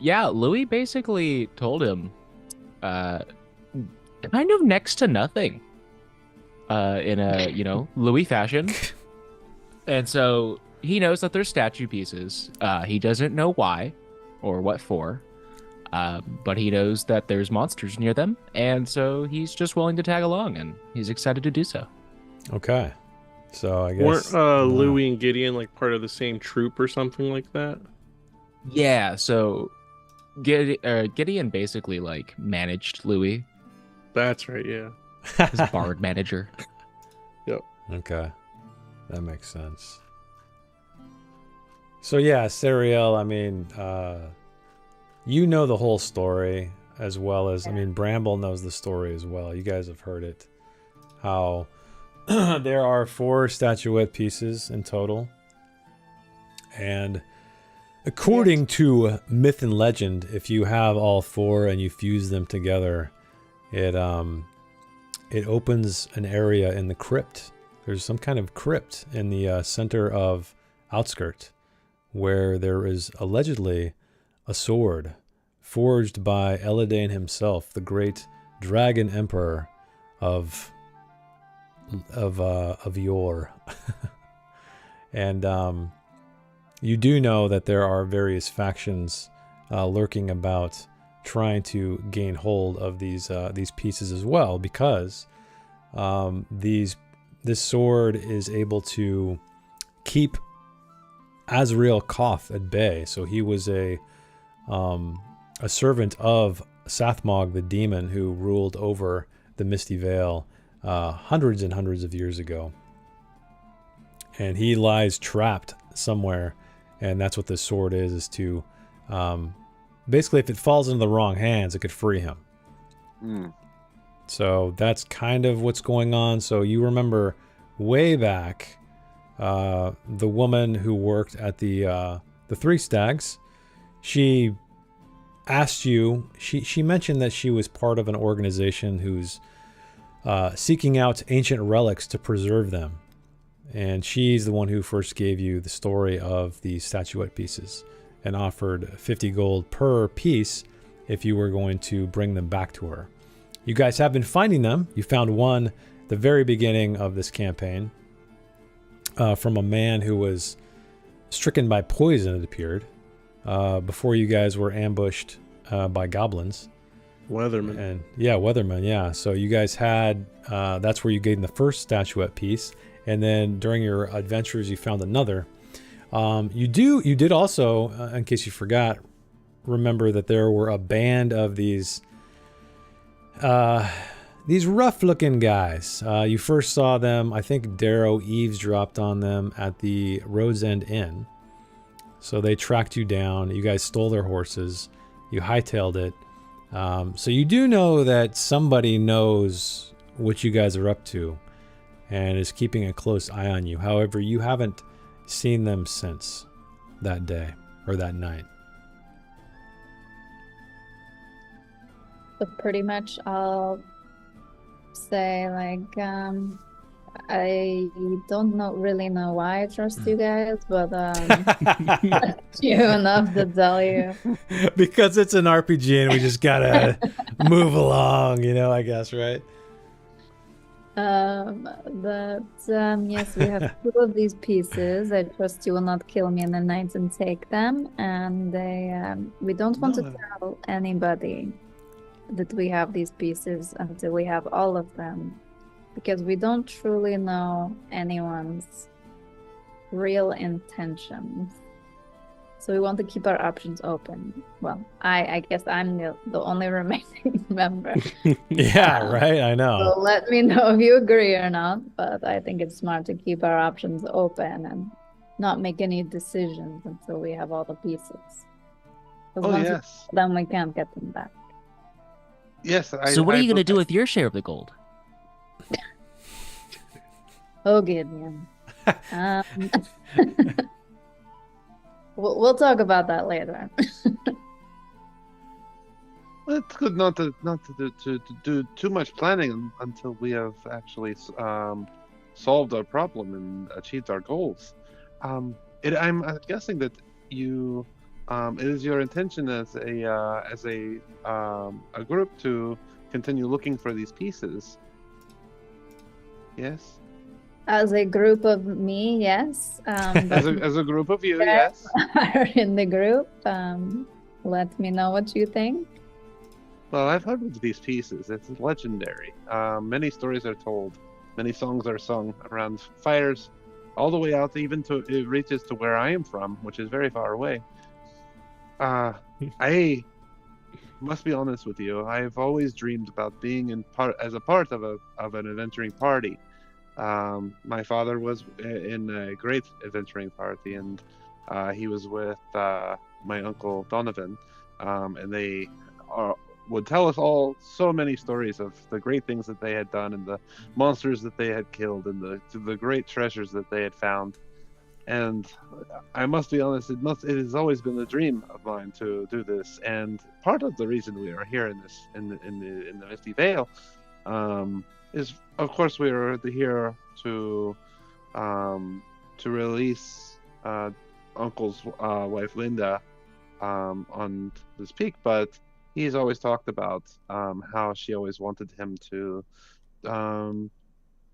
yeah, Louis basically told him kind of next to nothing in a, Louis fashion. And so he knows that there's statue pieces. He doesn't know why or what for, but he knows that there's monsters near them, and so he's just willing to tag along, and he's excited to do so. Okay. So I guess... Weren't Louis and Gideon like part of the same troop or something like that? Yeah, so Gideon basically like managed Louis. That's right, yeah. His bard manager. Yep. Okay. That makes sense. So yeah, Sariel, I mean, you know the whole story as well as, I mean, Bramble knows the story as well. You guys have heard it. How there are 4 statuette pieces in total. And according to myth and legend, if you have all 4 and you fuse them together, it opens an area in the crypt. There's some kind of crypt in the center of Outskirt, where there is allegedly a sword forged by Eladane himself, the great dragon emperor of yore. And you do know that there are various factions lurking about, trying to gain hold of these pieces as well, because this sword is able to keep Azrael Koth at bay. So he was a servant of Sathmog, the demon who ruled over the Misty Vale hundreds and hundreds of years ago. and he lies trapped somewhere, and that's what this sword is to basically, if it falls into the wrong hands, it could free him. So that's kind of what's going on. So you remember way back, the woman who worked at the Three Staggs, she asked you, she mentioned that she was part of an organization who's seeking out ancient relics to preserve them. And she's the one who first gave you the story of the statuette pieces and offered 50 gold per piece if you were going to bring them back to her. You guys have been finding them. You found one at the very beginning of this campaign from a man who was stricken by poison, it appeared, before you guys were ambushed by goblins. Weatherman. And yeah, Weatherman, yeah. So you guys had, that's where you gave them the first statuette piece. And then during your adventures, you found another. You did also, in case you forgot, remember that there were a band of these rough-looking guys. You first saw them, I think Darrow eavesdropped on them at the Road's End Inn. So they tracked you down. You guys stole their horses. You hightailed it. So you do know that somebody knows what you guys are up to and is keeping a close eye on you. However, you haven't seen them since that day or that night. So pretty much I'll say like I don't really know why I trust you guys, but you enough to tell you. Because it's an RPG and we just gotta move along, I guess, right? Yes, we have 2 of these pieces. I trust you will not kill me in the night and take them, and we don't want to tell anybody that we have these pieces until we have all of them, because we don't truly know anyone's real intentions. So we want to keep our options open. Well, I guess I'm the only remaining member. Yeah, right, I know. So let me know if you agree or not, but I think it's smart to keep our options open and not make any decisions until we have all the pieces. Yes. Then we can't get them back. Yes. So what are you going to do with your share of the gold? Oh, Gideon. We'll talk about that later. Well, it's good not to do too much planning until we have actually solved our problem and achieved our goals. I'm guessing that you it is your intention as a group to continue looking for these pieces. Yes. As a group of me, yes. As a group of you, yes. Are in the group. Let me know what you think. Well, I've heard of these pieces. It's legendary. Many stories are told. Many songs are sung around fires, all the way out even to it reaches to where I am from, which is very far away. I must be honest with you. I've always dreamed about being as a part of an adventuring party. My father was in a great adventuring party, and he was with my uncle Donovan, and they would tell us all so many stories of the great things that they had done and the monsters that they had killed and the great treasures that they had found. And I must be honest, it has always been a dream of mine to do this. And part of the reason we are here in the Misty Vale is, of course, we are here to release Uncle's wife Linda on this peak, but he's always talked about how she always wanted him to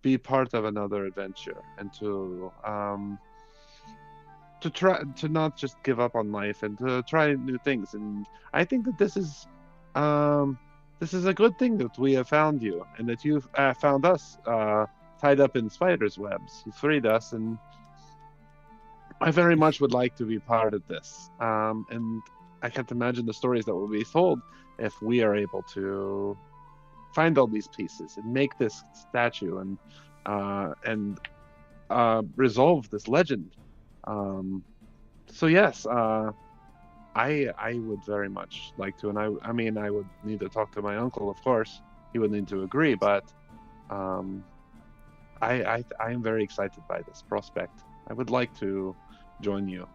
be part of another adventure and to try to not just give up on life and to try new things. And I think that this is a good thing that we have found you and that you've found us tied up in spider's webs. You freed us, and I very much would like to be part of this. And I can't imagine the stories that will be told if we are able to find all these pieces and make this statue and resolve this legend. So yes, I would very much like to, and I mean I would need to talk to my uncle, of course. He would need to agree, but I am very excited by this prospect. I would like to join you.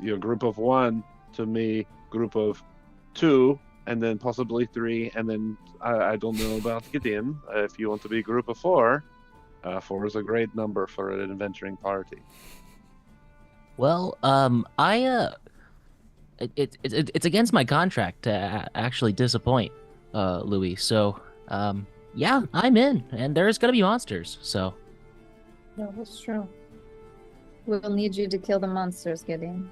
Your group of 1 to me, group of 2, and then possibly 3, and then I don't know about Gideon. If you want to be a group of 4, 4 is a great number for an adventuring party. Well, it's against my contract to actually disappoint, Louis. So, yeah, I'm in, and there's gonna be monsters. So, Yeah, that's true. We'll need you to kill the monsters, Gideon.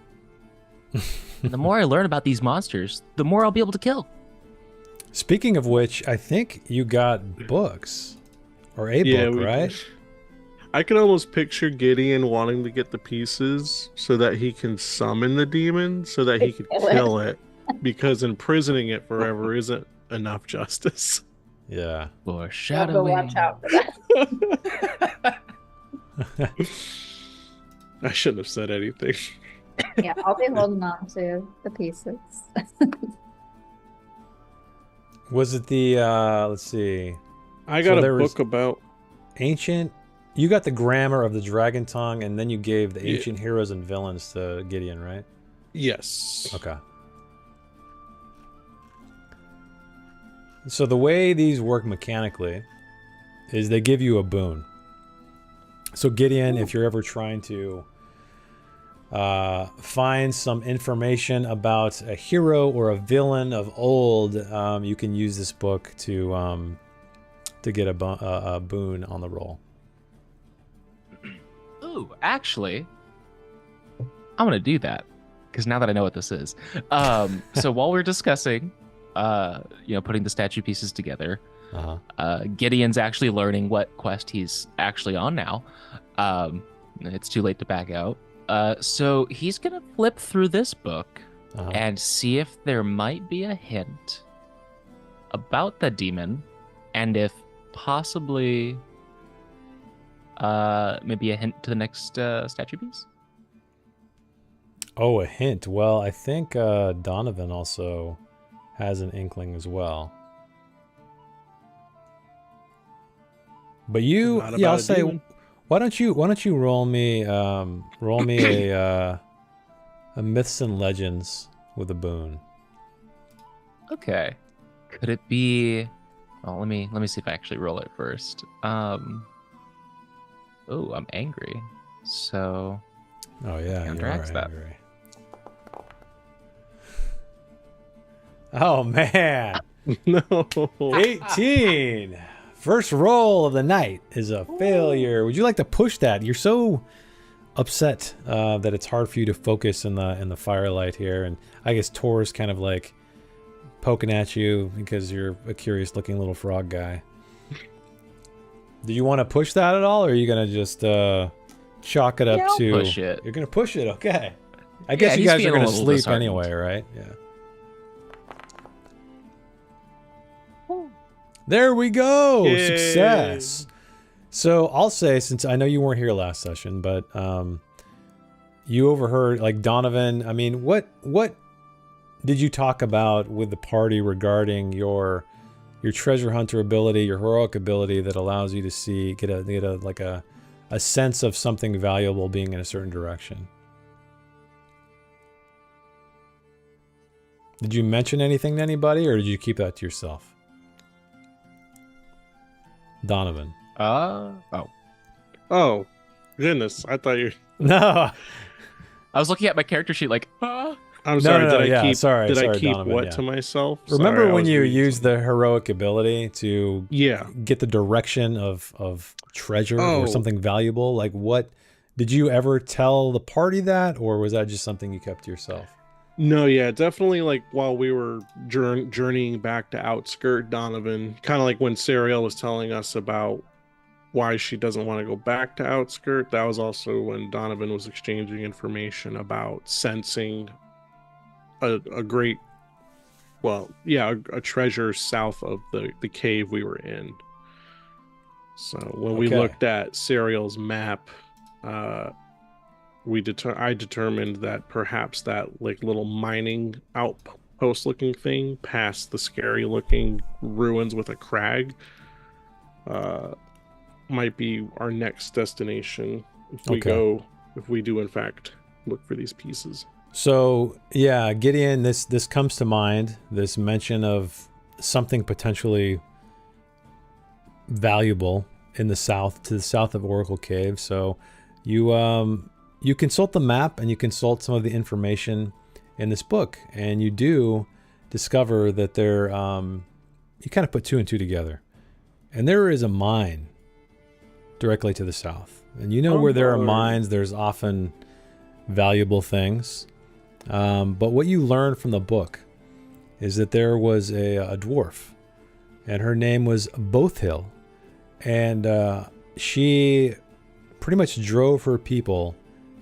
the more I learn about these monsters, the more I'll be able to kill. Speaking of which, I think you got books or a book, right? I can almost picture Gideon wanting to get the pieces so that he can summon the demon so that he could kill it, because imprisoning it forever isn't enough justice. Yeah. Foreshadowing. Watch out for that. I shouldn't have said anything. Yeah, I'll be holding on to the pieces. Was it the let's see. I got So a book about ancient. You got the grammar of the dragon tongue, and then you gave the Yeah. ancient heroes and villains to Gideon, right? yes. Okay. So the way these work mechanically is they give you a boon. So Gideon, if you're ever trying to find some information about a hero or a villain of old, you can use this book to get a boon on the roll. Ooh, actually, I'm gonna do that because now that I know what this is. So while we're discussing, putting the statue pieces together, Gideon's actually learning what quest he's actually on now. It's too late to back out. So he's gonna flip through this book and see if there might be a hint about the demon, and if possibly maybe a hint to the next statue piece. Oh, a hint. Well, I think Donovan also has an inkling as well. But you, Not yeah, I'll about a say, demon. why don't you roll me a myths and legends with a boon. Okay. Could it be? Oh, let me see if I actually roll it first. Oh, I'm angry. So. Oh yeah, you are counteracts that. angry. Oh man, No. 18. First roll of the night is a failure. Would you like to push that? You're so upset that it's hard for you to focus in the firelight here, and I guess Tor's kind of like poking at you because you're a curious-looking little frog guy. Do you want to push that at all, or are you gonna just chalk it up I'll to? push it. You're gonna push it, okay? I guess you he's guys are feeling a gonna little sleep disheartened. anyway, right? Yeah. There we go. Yay. Success. So I'll say, since I know you weren't here last session, but you overheard, like, Donovan. I mean, what did you talk about with the party regarding your treasure hunter ability, your heroic ability that allows you to get a sense of something valuable being in a certain direction? Did you mention anything to anybody, or did you keep that to yourself? Donovan. Oh, goodness. I thought you. No. I was looking at my character sheet like, I'm No, sorry. no, did yeah, I keep? sorry, did I keep Donovan, what yeah. to myself? Remember Sorry, I when was you reading used something. the heroic ability to get the direction of treasure or something valuable? Like, what did you ever tell the party that, or was that just something you kept to yourself? No, yeah, definitely. Like while we were journeying back to Outskirt, Donovan, kind of like when Sariel was telling us about why she doesn't want to go back to Outskirt. That was also when Donovan was exchanging information about sensing a great, well, yeah, a treasure south of the cave we were in. So when we looked at Serial's map, I determined that perhaps that like little mining outpost looking thing past the scary looking ruins with a crag might be our next destination if we do in fact look for these pieces. So yeah, Gideon, this comes to mind, this mention of something potentially valuable in the south, to the south of Oracle Cave. So you consult the map and you consult some of the information in this book, and you do discover that there you kind of put two and two together, and there is a mine directly to the south. And where there are mines, there's often valuable things. But what you learn from the book is that there was a dwarf, and her name was Bothhill, and she pretty much drove her people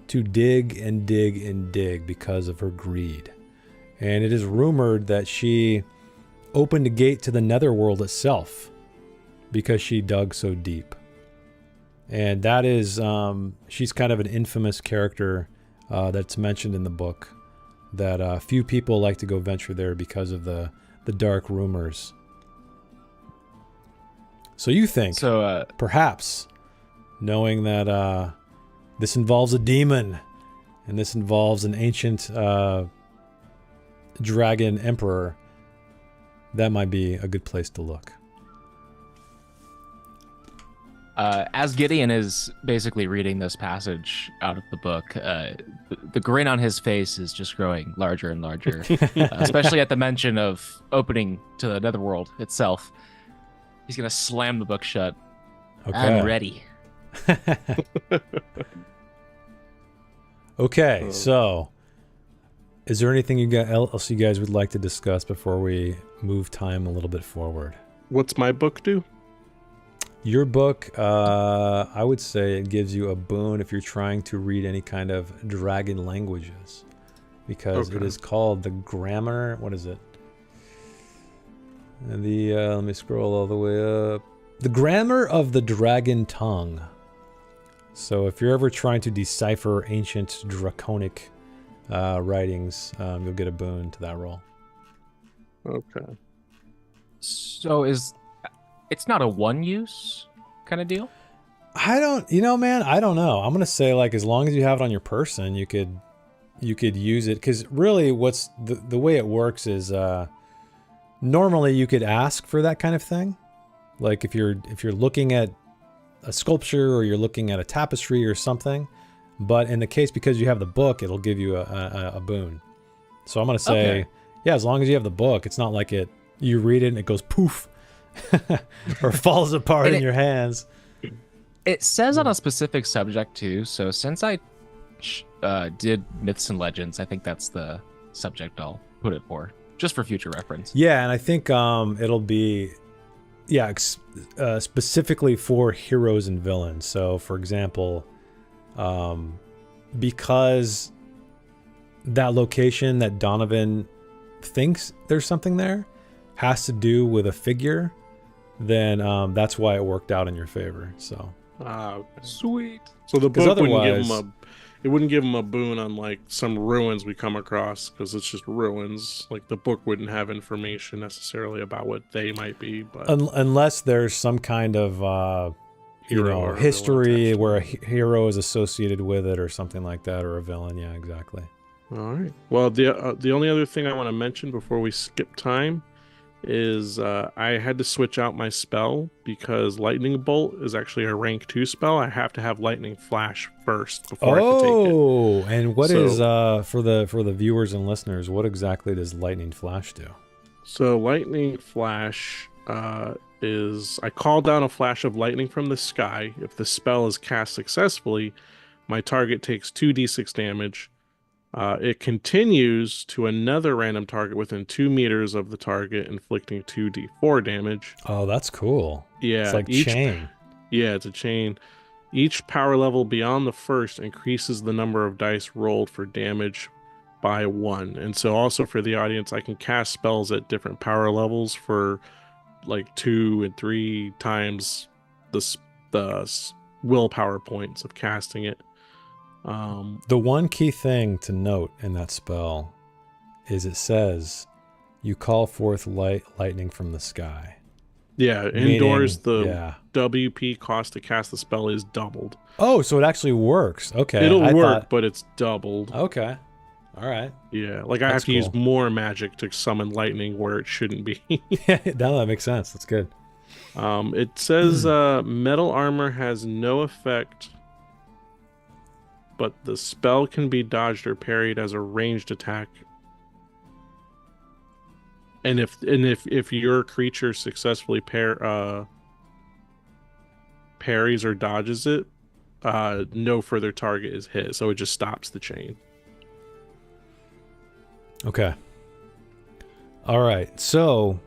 to dig and dig and dig because of her greed. And it is rumored that she opened a gate to the netherworld itself because she dug so deep. And that is, she's kind of an infamous character that's mentioned in the book, that few people like to go venture there because of the dark rumors. So you think, perhaps, knowing that this involves a demon, and this involves an ancient dragon emperor, that might be a good place to look. As Gideon is basically reading this passage out of the book, the grin on his face is just growing larger and larger, especially at the mention of opening to the netherworld itself. He's going to slam the book shut. Okay. I'm ready. Okay, so is there anything else you guys would like to discuss before we move time a little bit forward? What's my book do? Your book, I would say it gives you a boon if you're trying to read any kind of dragon languages, because it is called the grammar. What is it? Let me scroll all the way up. The grammar of the dragon tongue. So if you're ever trying to decipher ancient draconic writings, you'll get a boon to that roll. Okay. So it's not a one use kind of deal? I don't know. I'm going to say, like, as long as you have it on your person, you could use it. Because really what's the way it works is normally you could ask for that kind of thing. Like if you're looking at a sculpture or you're looking at a tapestry or something. But in the case, because you have the book, it'll give you a boon. So I'm going to say, yeah, as long as you have the book, it's not like you read it and it goes poof or falls apart in your hands. It says on a specific subject too. So since I did Myths and Legends, I think that's the subject I'll put it for, just for future reference. Yeah, and I think it'll be, specifically for heroes and villains. So for example, because that location that Donovan thinks there's something there has to do with a figure, then that's why it worked out in your favor. So sweet. So the book wouldn't give him a boon on like some ruins we come across, because it's just ruins. Like the book wouldn't have information necessarily about what they might be, but unless there's some kind of history where a hero is associated with it or something like that, or a villain. Yeah, exactly. All right. Well, the only other thing I want to mention before we skip time is I had to switch out my spell because Lightning Bolt is actually a rank 2 spell. I have to have Lightning Flash first before I can take it. Oh, and what is for the viewers and listeners, what exactly does Lightning Flash do? So Lightning Flash is I call down a flash of lightning from the sky. If the spell is cast successfully, my target takes 2d6 damage. It continues to another random target within 2 meters of the target, inflicting 2d4 damage. Oh, that's cool. Yeah. It's like chain. Yeah, it's a chain. Each power level beyond the first increases the number of dice rolled for damage by 1. And so also for the audience, I can cast spells at different power levels for like 2 and 3 times willpower points of casting it. The one key thing to note in that spell is it says you call forth lightning from the sky. Yeah, indoors the WP cost to cast the spell is doubled. Oh, so it actually works. Okay. It'll work, but it's doubled. Okay. All right. Yeah, like I have to use more magic to summon lightning where it shouldn't be. Yeah, that makes sense. That's good. It says metal armor has no effect, but the spell can be dodged or parried as a ranged attack. And if your creature successfully parries or dodges it, no further target is hit, so it just stops the chain. Okay. All right. So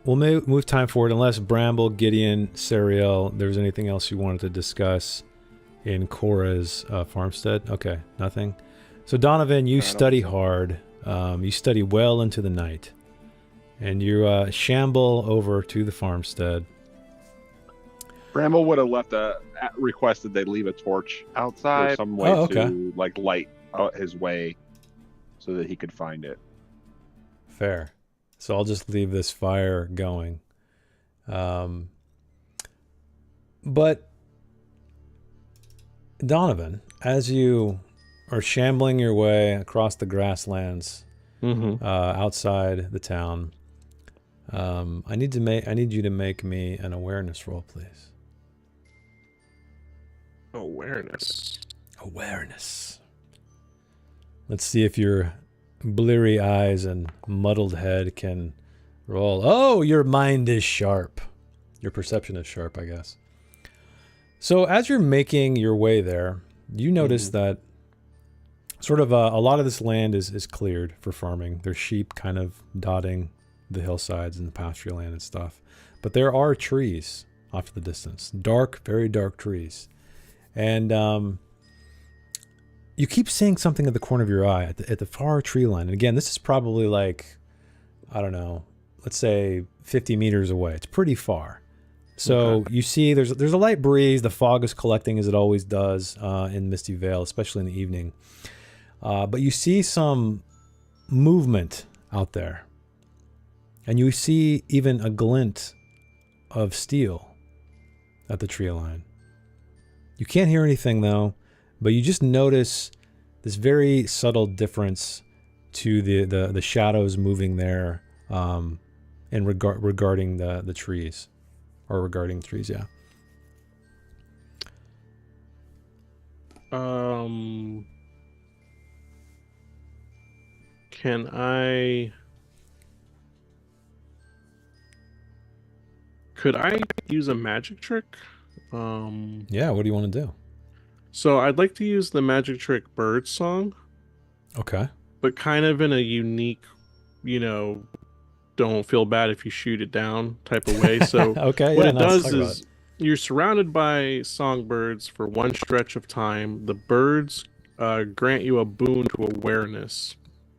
we'll move time forward unless Bramble, Gideon, Sariel, there's anything else you wanted to discuss in Cora's farmstead. Okay, nothing. So Donovan, you study hard. You study well into the night. And you shamble over to the farmstead. Bramble would have requested they leave a torch outside or some way to like light his way so that he could find it. Fair. So I'll just leave this fire going. But Donovan, as you are shambling your way across the grasslands outside the town, I need you to make me an awareness roll, please. Awareness. Let's see if your bleary eyes and muddled head can roll. Oh, your mind is sharp. Your perception is sharp, I guess. So as you're making your way there, you notice that sort of a lot of this land is cleared for farming. There's sheep kind of dotting the hillsides and the pasture land and stuff. But there are trees off to the distance. Dark, very dark trees. And you keep seeing something at the corner of your eye at the far tree line. And again, this is probably like, I don't know, let's say 50 meters away. It's pretty far. So you see there's a light breeze. The fog is collecting as it always does in Misty Vale, especially in the evening. But you see some movement out there. And you see even a glint of steel at the tree line. You can't hear anything though, but you just notice this very subtle difference to the shadows moving there and regarding the trees. Or regarding trees, yeah. Can I... Could I use a magic trick? Yeah, what do you want to do? So I'd like to use the magic trick bird song. Okay. But kind of in a unique, don't feel bad if you shoot it down type of way. So what it does is you're surrounded by songbirds for one stretch of time. The birds grant you a boon to awareness.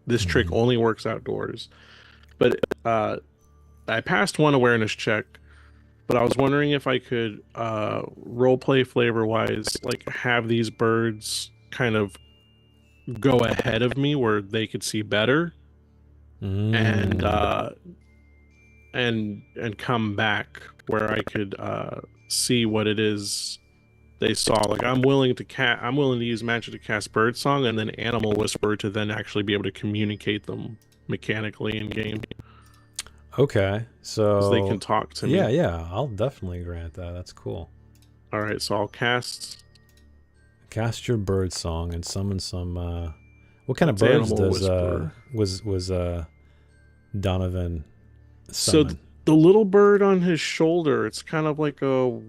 This trick only works outdoors. But I passed one awareness check. But I was wondering if I could roleplay flavor-wise, like have these birds kind of go ahead of me where they could see better, and come back where I could see what it is they saw. Like I'm willing to use magic to cast bird song and then animal whisper to then actually be able to communicate them mechanically in game. Okay, so they can talk to me. Yeah, I'll definitely grant that. That's cool. All right, so I'll cast your bird song and summon some. What kind of birds was Donovan summon? So the little bird on his shoulder, it's kind of like a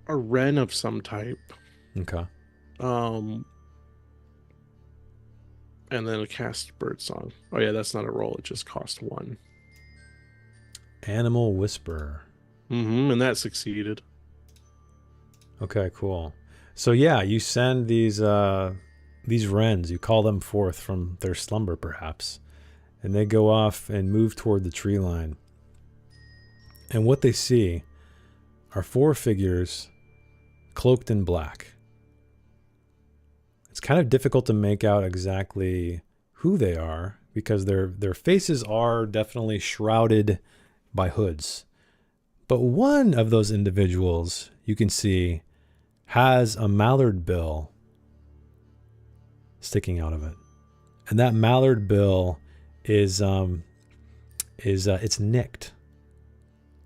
wren of some type. Okay. And then cast bird song. Oh yeah, that's not a roll. It just cost 1. Animal whisper. And that succeeded. Okay, cool. So yeah, you send these wrens, you call them forth from their slumber perhaps, and they go off and move toward the tree line. And what they see are 4 figures cloaked in black. It's kind of difficult to make out exactly who they are because their faces are definitely shrouded by hoods. But one of those individuals you can see has a mallard bill sticking out of it. And that mallard bill is it's nicked.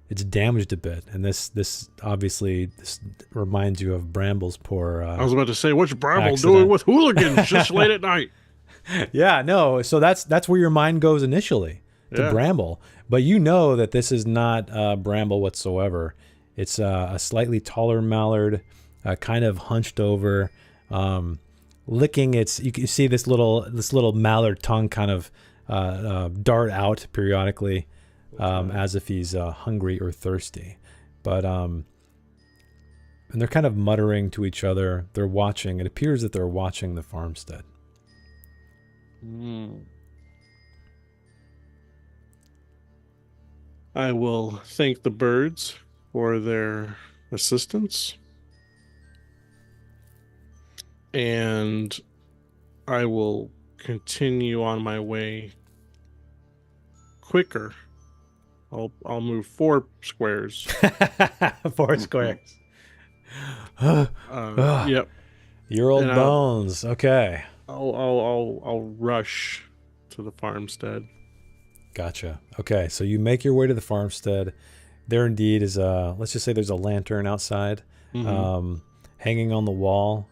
It's damaged a bit, and this obviously this reminds you of Bramble's poor. I was about to say, what's Bramble accident. doing with hooligans just late at night? Yeah, no. So that's where your mind goes initially to Yeah. Bramble, but you know that this is not Bramble whatsoever. It's a slightly taller mallard, kind of hunched over, licking its. You can see this little mallard tongue kind of dart out periodically. As if he's hungry or thirsty. But and they're kind of muttering to each other. They're watching. It appears that they're watching the farmstead. I will thank the birds for their assistance. And I will continue on my way quicker. I'll move 4 squares. 4 squares. Yep. Your old And bones. Okay. I'll rush to the farmstead. Gotcha. Okay, so you make your way to the farmstead. There indeed is let's just say there's a lantern outside, hanging on the wall,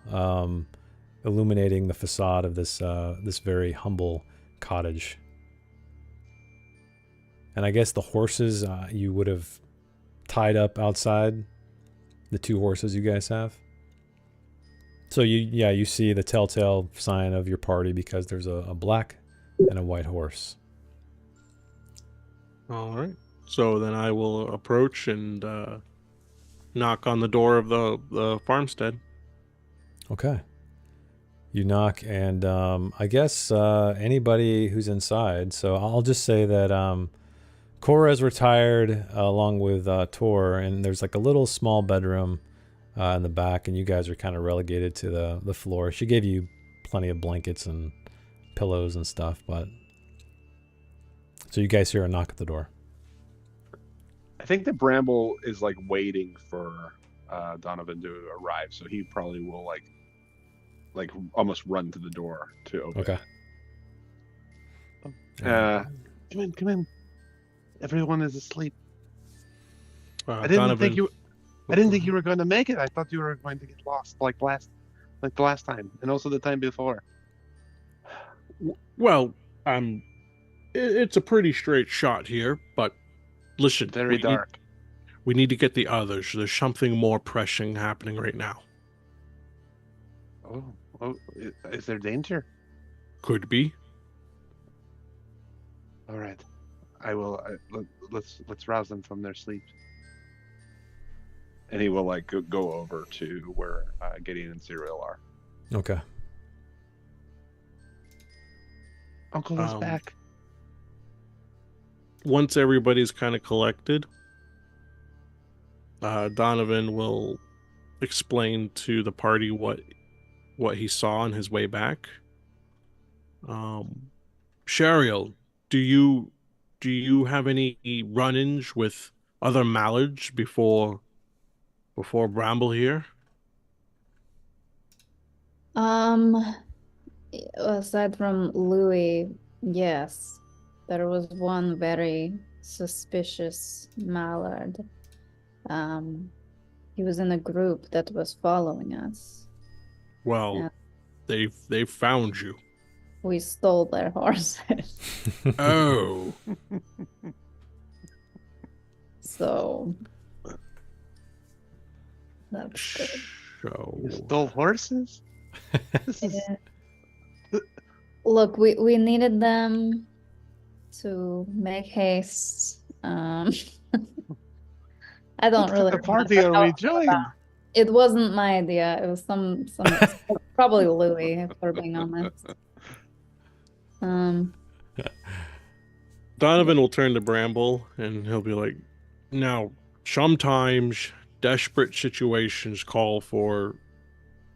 illuminating the facade of this very humble cottage. And I guess the horses you would have tied up outside, the 2 horses you guys have. So you see the telltale sign of your party because there's a black and a white horse. All right. So then I will approach and knock on the door of the farmstead. Okay. You knock, and I guess anybody who's inside. So I'll just say that Cora's retired along with Tor, and there's like a little small bedroom in the back, and you guys are kind of relegated to the floor. She gave you plenty of blankets and pillows and stuff, but so you guys hear a knock at the door. I think that Bramble is like waiting for Donovan to arrive, so he probably will like almost run to the door to open. Okay. Come in. Everyone is asleep. I didn't Donovan, think you were going to make it. I thought you were going to get lost like the last time, and also the time before. Well, it's a pretty straight shot here, but listen, Very dark. We need to get the others. There's something more pressing happening right now. Oh, is there danger? Could be. All right, I will. Let's rouse them from their sleep. And he will like go over to where Gideon and Cyril are. Okay. Uncle is back. Once everybody's kind of collected, Donovan will explain to the party what he saw on his way back. Shariel, do you have any run-ins with other mallards before Bramble here? Aside from Louis, yes, there was one very suspicious mallard. He was in a group that was following us. Well, Yeah. they've found you. We stole their horses. Oh. So that's good. So You stole horses? This is... Look, we needed them to make haste. I don't What really kind of party remember are we how- joining? It wasn't my idea. It was some probably Louis, if we're being honest. Donovan will turn to Bramble and he'll be like, now, sometimes desperate situations call for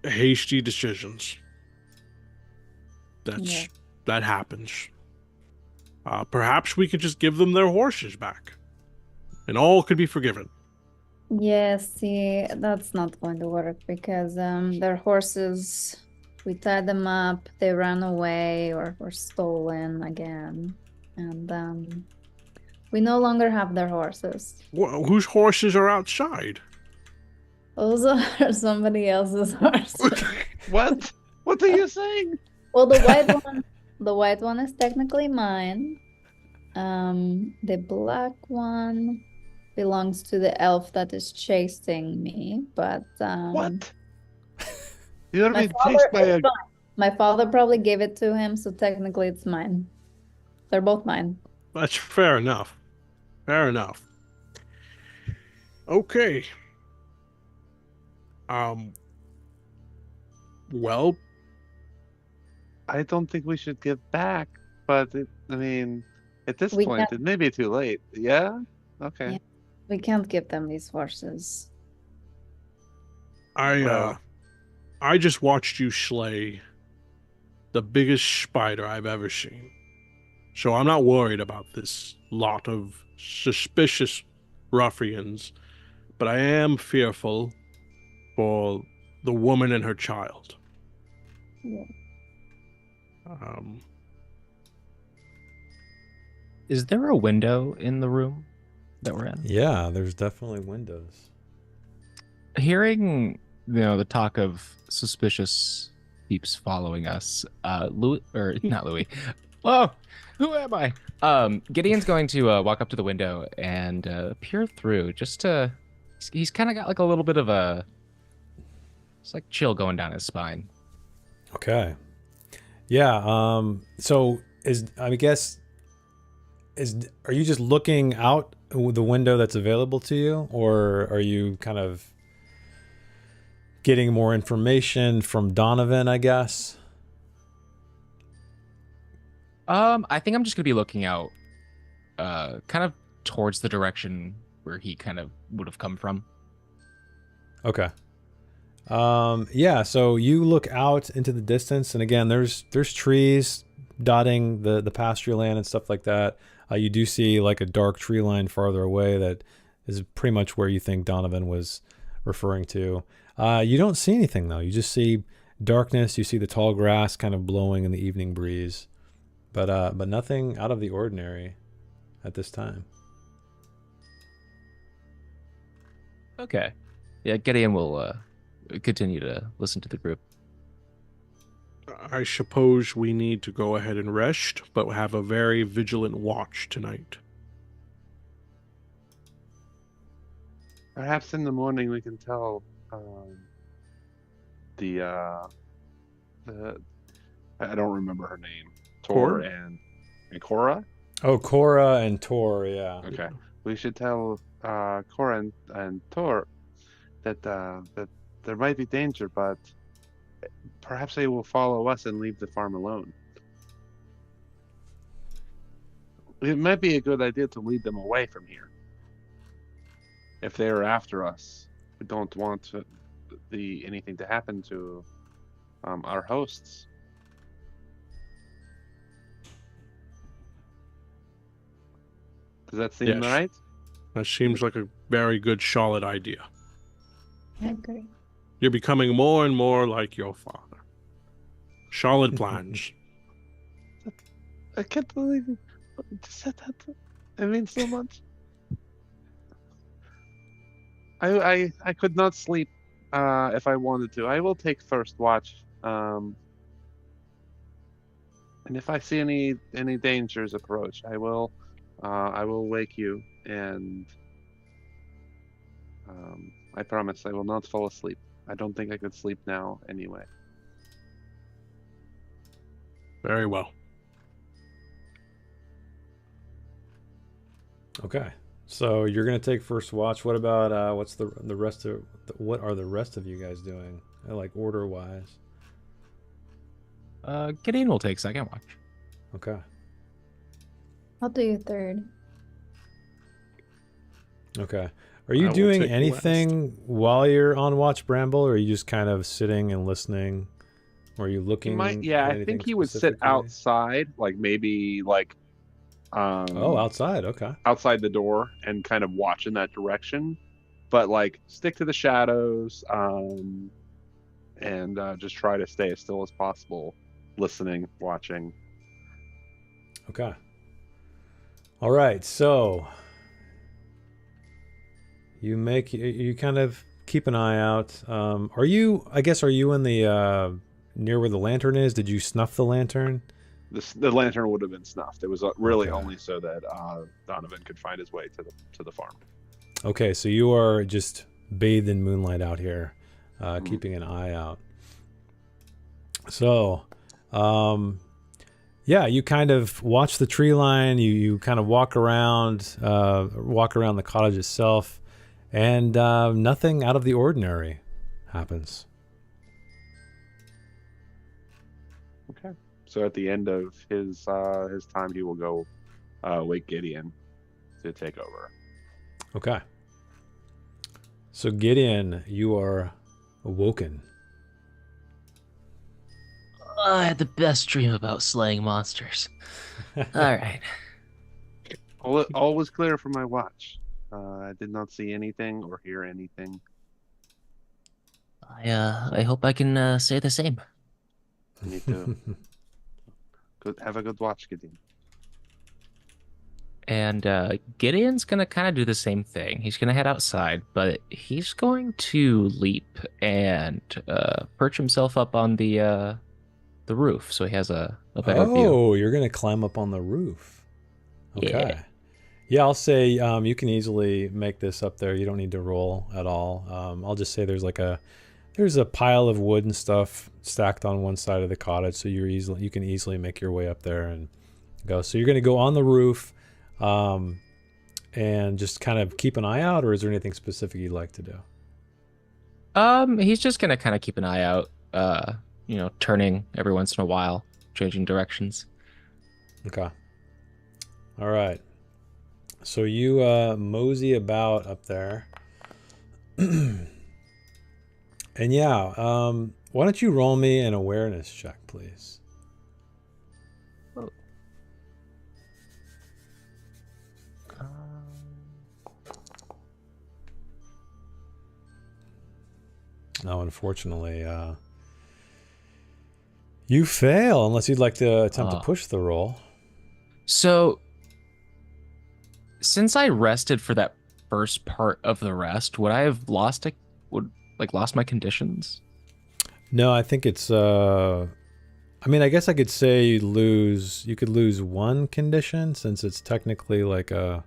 hasty decisions. That happens. Perhaps we could just give them their horses back, and all could be forgiven. Yes, see, that's not going to work because their horses, we tied them up, they ran away or were stolen again, and we no longer have their horses. Whose horses are outside? Those are somebody else's horses. What? What are you saying? Well, the white one is technically mine. The black one belongs to the elf that is chasing me, but What? You're my being chased by a. my father probably gave it to him, so technically it's mine. They're both mine. That's fair enough. Fair enough. Okay. Well, I don't think we should give back, but I mean, at this point, it may be too late. Yeah? Okay. Yeah. We can't give them these horses. I just watched you slay the biggest spider I've ever seen. So I'm not worried about this lot of suspicious ruffians, but I am fearful for the woman and her child. Yeah. Is there a window in the room that we're in? Yeah, there's definitely windows. Hearing, the talk of suspicious peeps following us, Louis, or not Louis. Whoa, who am I? Gideon's going to walk up to the window and peer through just to. He's kind of got like a little bit of a. It's like chill going down his spine. Okay. Yeah. So are you just looking out the window that's available to you, or are you kind of getting more information from Donovan, I guess? I think I'm just gonna be looking out, kind of towards the direction where he kind of would have come from. Okay. Yeah, so you look out into the distance, and again, there's trees dotting the pasture land and stuff like that. You do see like a dark tree line farther away that is pretty much where you think Donovan was referring to. You don't see anything though. You just see darkness. You see the tall grass kind of blowing in the evening breeze, but nothing out of the ordinary at this time. Okay. Yeah, Gideon will continue to listen to the group. I suppose we need to go ahead and rest, but have a very vigilant watch tonight. Perhaps in the morning we can tell I don't remember her name. Tor and Cora? Oh, Cora and Tor, yeah. Okay. We should tell Cora and Tor that there might be danger, but perhaps they will follow us and leave the farm alone. It might be a good idea to lead them away from here. If they are after us, we don't want anything to happen to our hosts. Does that seem right? That seems like a very good, solid idea. I agree. You're becoming more and more like your father. Solid plans. I can't believe you said that. It means so much. I could not sleep if I wanted to. I will take first watch. And if I see any dangers approach, I will wake you, and I promise I will not fall asleep. I don't think I could sleep now anyway. Very well. Okay. So you're gonna take first watch. What about what's the rest of what are the rest of you guys doing? Like order wise. Gideon will take second watch. Okay. I'll do third. Okay. Are you I will doing take the anything while you're on watch, Bramble, or are you just kind of sitting and listening? Or are you He looking might, yeah, at I anything think he would sit specifically? outside, like maybe like Oh, um outside. Okay. outside the door and kind of watch in that direction, but like stick to the shadows, and just try to stay as still as possible, listening, watching. Okay. All right. So you kind of keep an eye out. Are you? I guess are you in the near where the lantern is? Did you snuff the lantern? The lantern would have been snuffed. It was really Okay. only so that Donovan could find his way to the farm. Okay. So you are just bathed in moonlight out here, Mhm. keeping an eye out. So, yeah, you kind of watch the tree line. You kind of walk around the cottage itself, and nothing out of the ordinary happens. Okay. So at the end of his time, he will go wake Gideon to take over. Okay. So Gideon, you are awoken. I had the best dream about slaying monsters. All right. All was clear from my watch. I did not see anything or hear anything. I hope I can say the same. Me too. Have a good watch, Gideon. And Gideon's gonna kind of do the same thing. He's gonna head outside, but he's going to leap and perch himself up on the roof, so he has a better view. Oh, you're gonna climb up on the roof. Okay. Yeah. Yeah, I'll say you can easily make this up there. You don't need to roll at all. I'll just say there's a pile of wood and stuff stacked on one side of the cottage, so you can easily make your way up there and go. So you're gonna go on the roof, and just kind of keep an eye out, or is there anything specific you'd like to do? He's just gonna kind of keep an eye out, turning every once in a while, changing directions. Okay. All right. So you mosey about up there. And yeah, why don't you roll me an awareness check, please? No, unfortunately, you fail unless you'd like to attempt to push the roll. So, since I rested for that first part of the rest, would I have lost my conditions? No, I think it's I guess I could say you could lose one condition since it's technically like I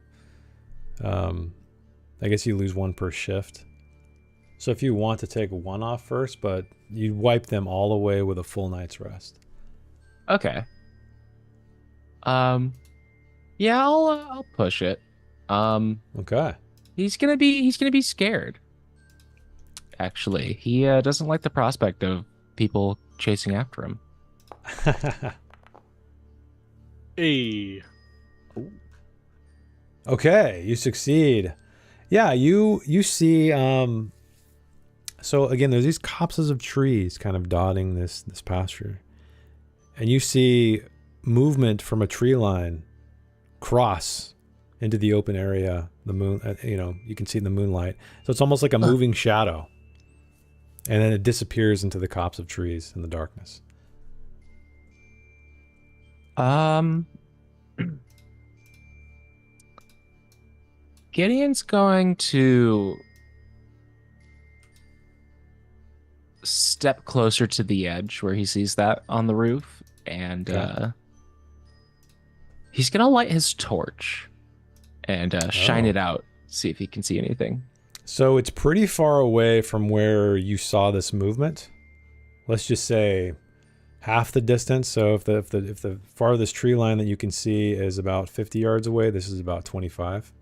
guess you lose one per shift. So if you want to take one off first, but you wipe them all away with a full night's rest. Okay. Yeah, I'll push it. Okay. He's gonna be scared. Actually, he doesn't like the prospect of people chasing after him. Hey. Okay, you succeed. Yeah, you see so again there's these copses of trees kind of dotting this pasture. And you see movement from a tree line cross into the open area, the moon, you can see in the moonlight. So it's almost like a moving shadow. And then it disappears into the copse of trees in the darkness. Gideon's going to step closer to the edge where he sees that on the roof, and he's gonna light his torch and shine it out, see if he can see anything. So it's pretty far away from where you saw this movement. Let's just say half the distance. So if the farthest tree line that you can see is about 50 yards away, this is about 25.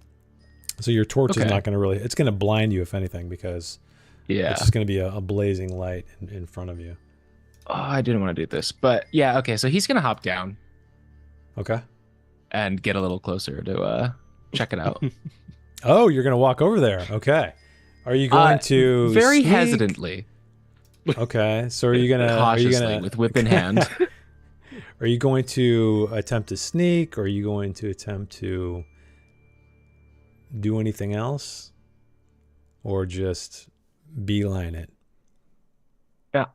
So your torch is not going to it's going to blind you if anything, because it's just going to be a blazing light in front of you. Oh, I didn't want to do this, but yeah, okay. So he's going to hop down. Okay. And get a little closer to check it out. Oh, you're gonna walk over there. Okay. Are you going to very sneak? hesitantly, Okay. So are you gonna cautiously, with whip in hand? Are you going to attempt to sneak, or are you going to attempt to do anything else, or just beeline it? Yeah,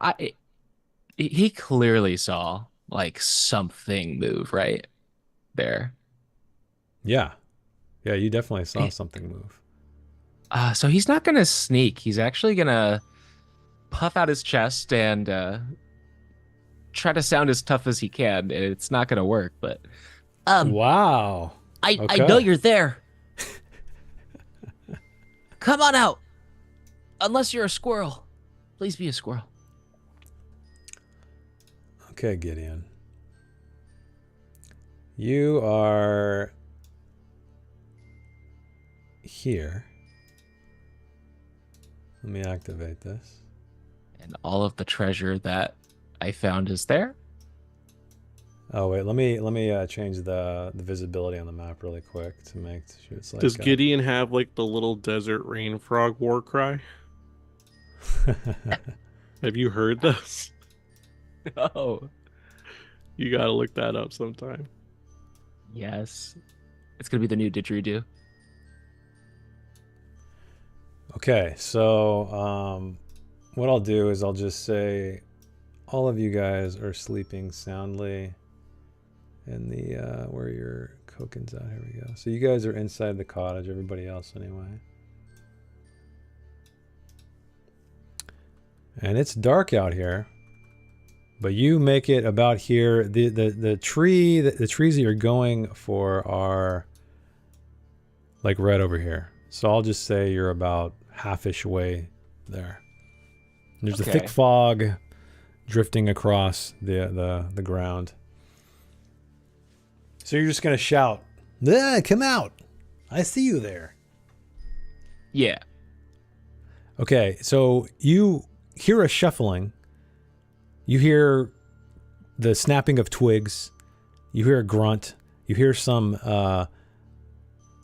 he clearly saw like something move right there. Yeah. Yeah, you definitely saw something move. So he's not gonna sneak. He's actually gonna puff out his chest and try to sound as tough as he can. It's not gonna work, but Wow. I know Okay. you're there. Come on out. Unless you're a squirrel. Please be a squirrel. Okay, Gideon. You are here. Let me activate this. and all of the treasure that I found is there. Oh wait, let me change the visibility on the map really quick to make sure it's like. Does Gideon have like the little desert rain frog war cry? Have you heard this? Oh, You gotta look that up sometime. yes. It's gonna be the new didgeridoo. Okay, so what I'll do is I'll just say all of you guys are sleeping soundly in the where your cocon's at. Here we go. So you guys are inside the cottage, everybody else anyway. And it's dark out here. But you make it about here. The trees that you're going for are like right over here. So I'll just say you're about half-ish way there. And there's a thick Okay. fog drifting across the ground. So you're just gonna shout, "Ah, come out! I see you there." Yeah. Okay, so you hear a shuffling. You hear the snapping of twigs. You hear a grunt. You hear some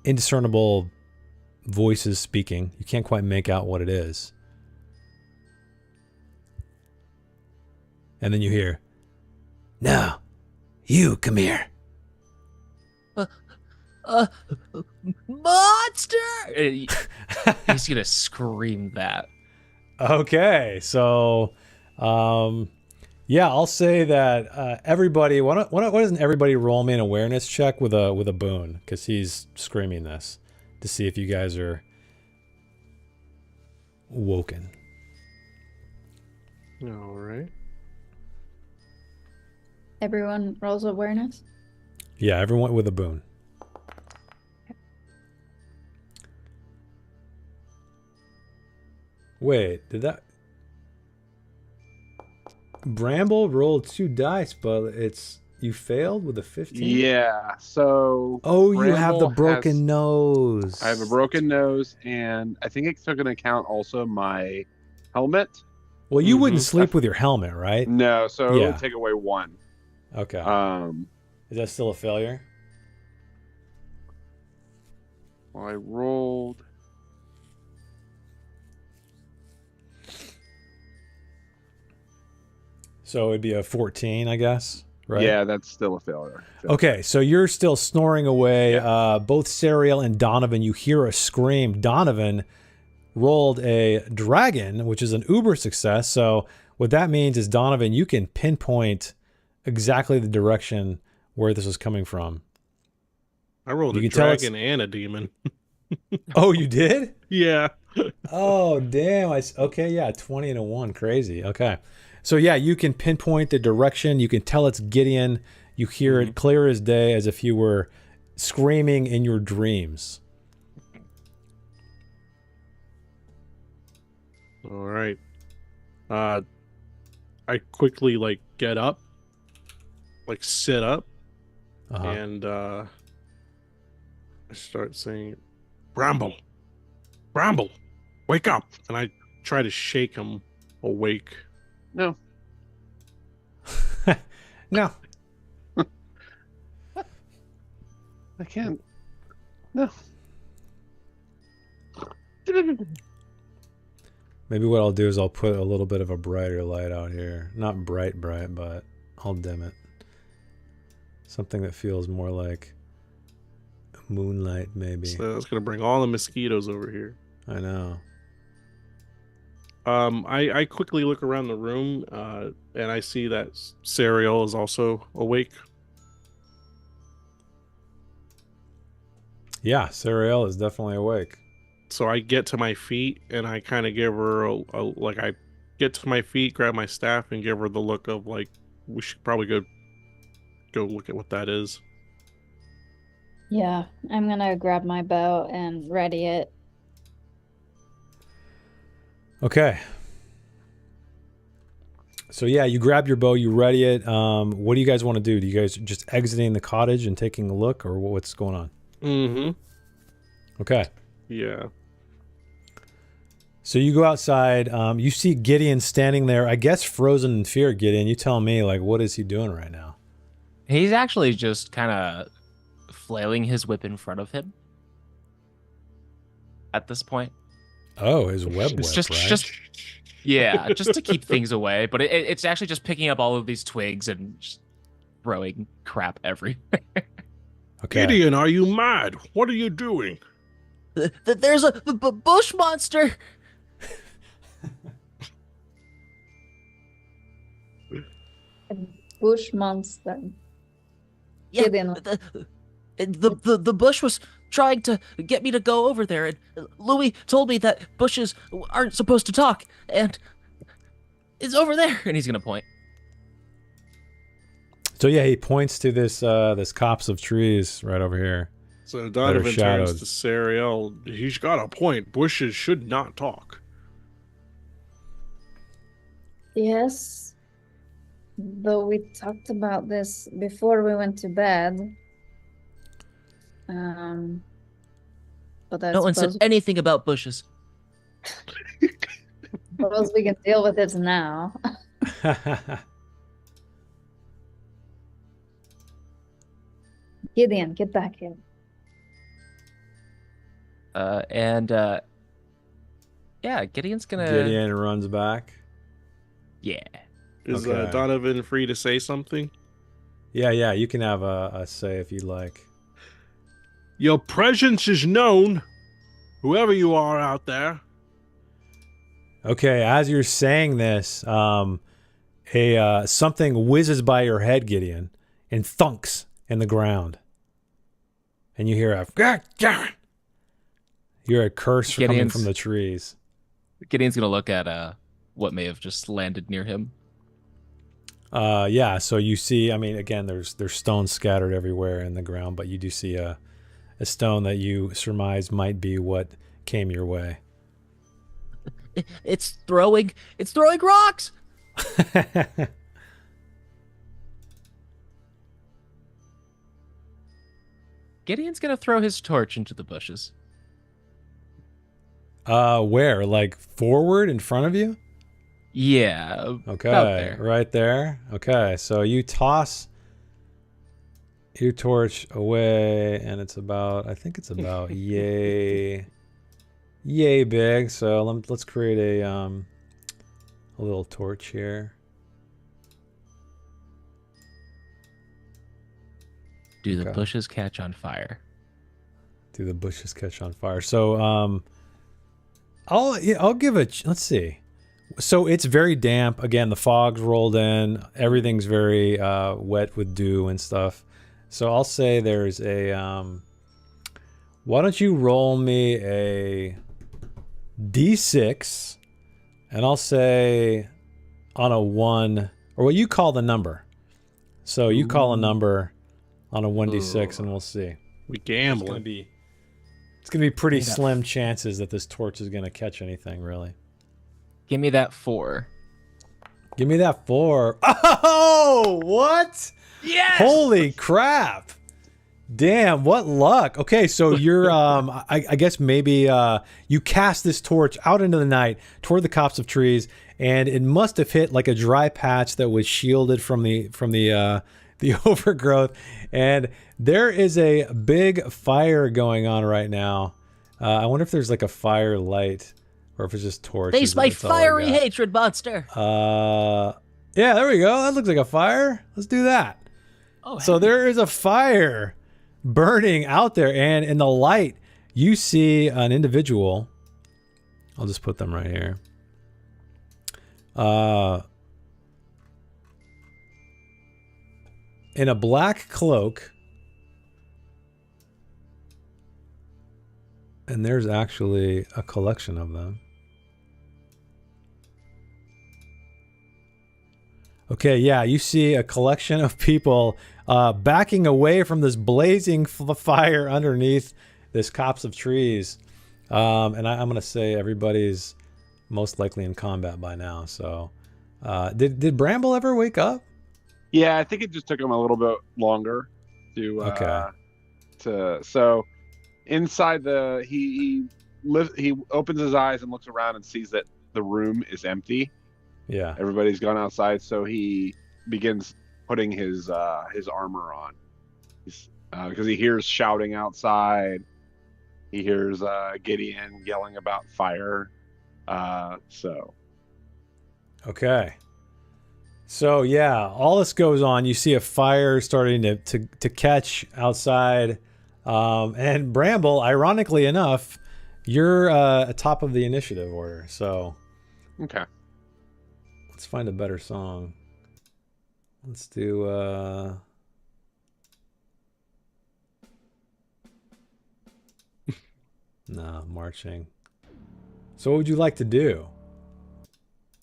indiscernible voices speaking. You can't quite make out what it is. And then you hear, "Now, you come here." Monster! He's gonna scream that. Okay, so yeah, I'll say that everybody. Why doesn't everybody roll me an awareness check with a boon? Because he's screaming this to see if you guys are woken. All right. Everyone rolls awareness. Yeah, everyone with a boon. Wait, did that? Bramble rolled 2 dice, but you failed with a 15. Yeah. So. Oh, you have the Bramble broken has- nose. I have a broken nose, and I think it's still going to count also my helmet. Well, you wouldn't Mhm. sleep with your helmet, right? No, so it Yeah. would take away 1. Okay. Um. Is that still a failure? Well, I rolled. So it'd be a 14, I guess, right? Yeah, that's still a failure. Okay, so you're still snoring away. Both Serial and Donovan, you hear a scream. Donovan rolled a dragon, which is an uber success. So what that means is, Donovan, you can pinpoint exactly the direction where this was coming from. I rolled You a can tell it's- dragon and a demon. Oh, you did? Yeah. Oh, damn. Okay, yeah, 20 and a 1. Crazy. Okay. So, yeah, you can pinpoint the direction. You can tell it's Gideon. You hear it clear as day, as if you were screaming in your dreams. All right. I quickly like get up, like sit up, Uh-huh. and I start saying, "Bramble, Bramble, wake up!" And I try to shake him awake. No. No. I can't. No. Maybe what I'll do is I'll put a little bit of a brighter light out here. Not bright, but I'll dim it. Something that feels more like moonlight, maybe. So that's gonna bring all the mosquitoes over here. I know. I quickly look around the room, and I see that Sariel is also awake. Yeah, Sariel is definitely awake. So I get to my feet and I kind of give her I get to my feet, grab my staff, and give her the look of like we should probably go look at what that is. Yeah, I'm gonna grab my bow and ready it. Okay. So yeah, you grab your bow, you ready it. What do you guys want to do? Do you guys just exiting the cottage and taking a look, or what's going on? Mm-hmm. Okay. Yeah. So you go outside. You see Gideon standing there, I guess frozen in fear. Gideon, you tell me, like, what is he doing right now? He's actually just kind of flailing his whip in front of him at this point. Oh, his web whip, Just to keep things away. But it's actually just picking up all of these twigs and just throwing crap everywhere. Okay. Gideon, are you mad? What are you doing? There's a bush monster. A bush monster. Yeah, Gideon. the bush was trying to get me to go over there, and Louis told me that bushes aren't supposed to talk, and it's over there. And he's going to point. So yeah, he points to this this copse of trees right over here. So Donovan shadowed. turns to Sariel. He's got a point. Bushes should not talk. Yes. Though we talked about this before we went to bed. But I No one said suppose, anything about bushes. suppose we can deal with it now. Gideon, get back here. Yeah, Gideon's gonna. Gideon runs back. Yeah. Is Okay. Donovan free to say something? Yeah, you can have a say if you'd like. Your presence is known, whoever you are out there. Okay, as you're saying this, something whizzes by your head, Gideon, and thunks in the ground. And you hear a curse coming Gideon's- from the trees. Gideon's gonna look at what may have just landed near him. Yeah, so you see, I mean, again, there's stones scattered everywhere in the ground, but you do see a stone that you surmise might be what came your way. It's throwing rocks. Gideon's gonna throw his torch into the bushes. Where? Like forward in front of you? Yeah. Okay, About there. right there. Okay, so you toss your torch away, and it's about, I think it's about yay big. So let's create a little torch here. Do the Okay. bushes catch on fire? Do the bushes catch on fire? So I'll give it. Let's see. So it's very damp. Again, the fog's rolled in. Everything's very wet with dew and stuff. So I'll say there's a. Why don't you roll me a d6, and I'll say on a 1, or what you call the number. So you call a number on a 1d6, and we'll see. We It's gambling. gonna be pretty Give me that. slim chances that this torch is gonna catch anything, really. Give me that 4. Give me that 4. Oh, what? Yes! Holy crap! Damn, what luck. Okay, so you're I guess maybe you cast this torch out into the night toward the copse of trees, and it must have hit like a dry patch that was shielded from the overgrowth, and there is a big fire going on right now. I wonder if there's like a fire light, or if it's just torches. Face my That's all I fiery got. hatred, monster. Yeah, there we go. That looks like a fire. Let's do that. Oh, So hey. there is a fire burning out there, and in the light, you see an individual. I'll just put them right here. In a black cloak. And there's actually a collection of them. Okay, yeah, you see a collection of people backing away from this blazing fire underneath this copse of trees. And I'm going to say everybody's most likely in combat by now. So, did Bramble ever wake up? Yeah, I think it just took him a little bit longer to so inside he opens his eyes and looks around and sees that the room is empty. Yeah. Everybody's gone outside, so he begins putting his armor on. Because he hears shouting outside. He hears Gideon yelling about fire. Okay. So yeah, all this goes on. You see a fire starting to catch outside. And Bramble, ironically enough, you're atop of the initiative order. So Okay. let's find a better song. Let's do no, marching. So what would you like to do?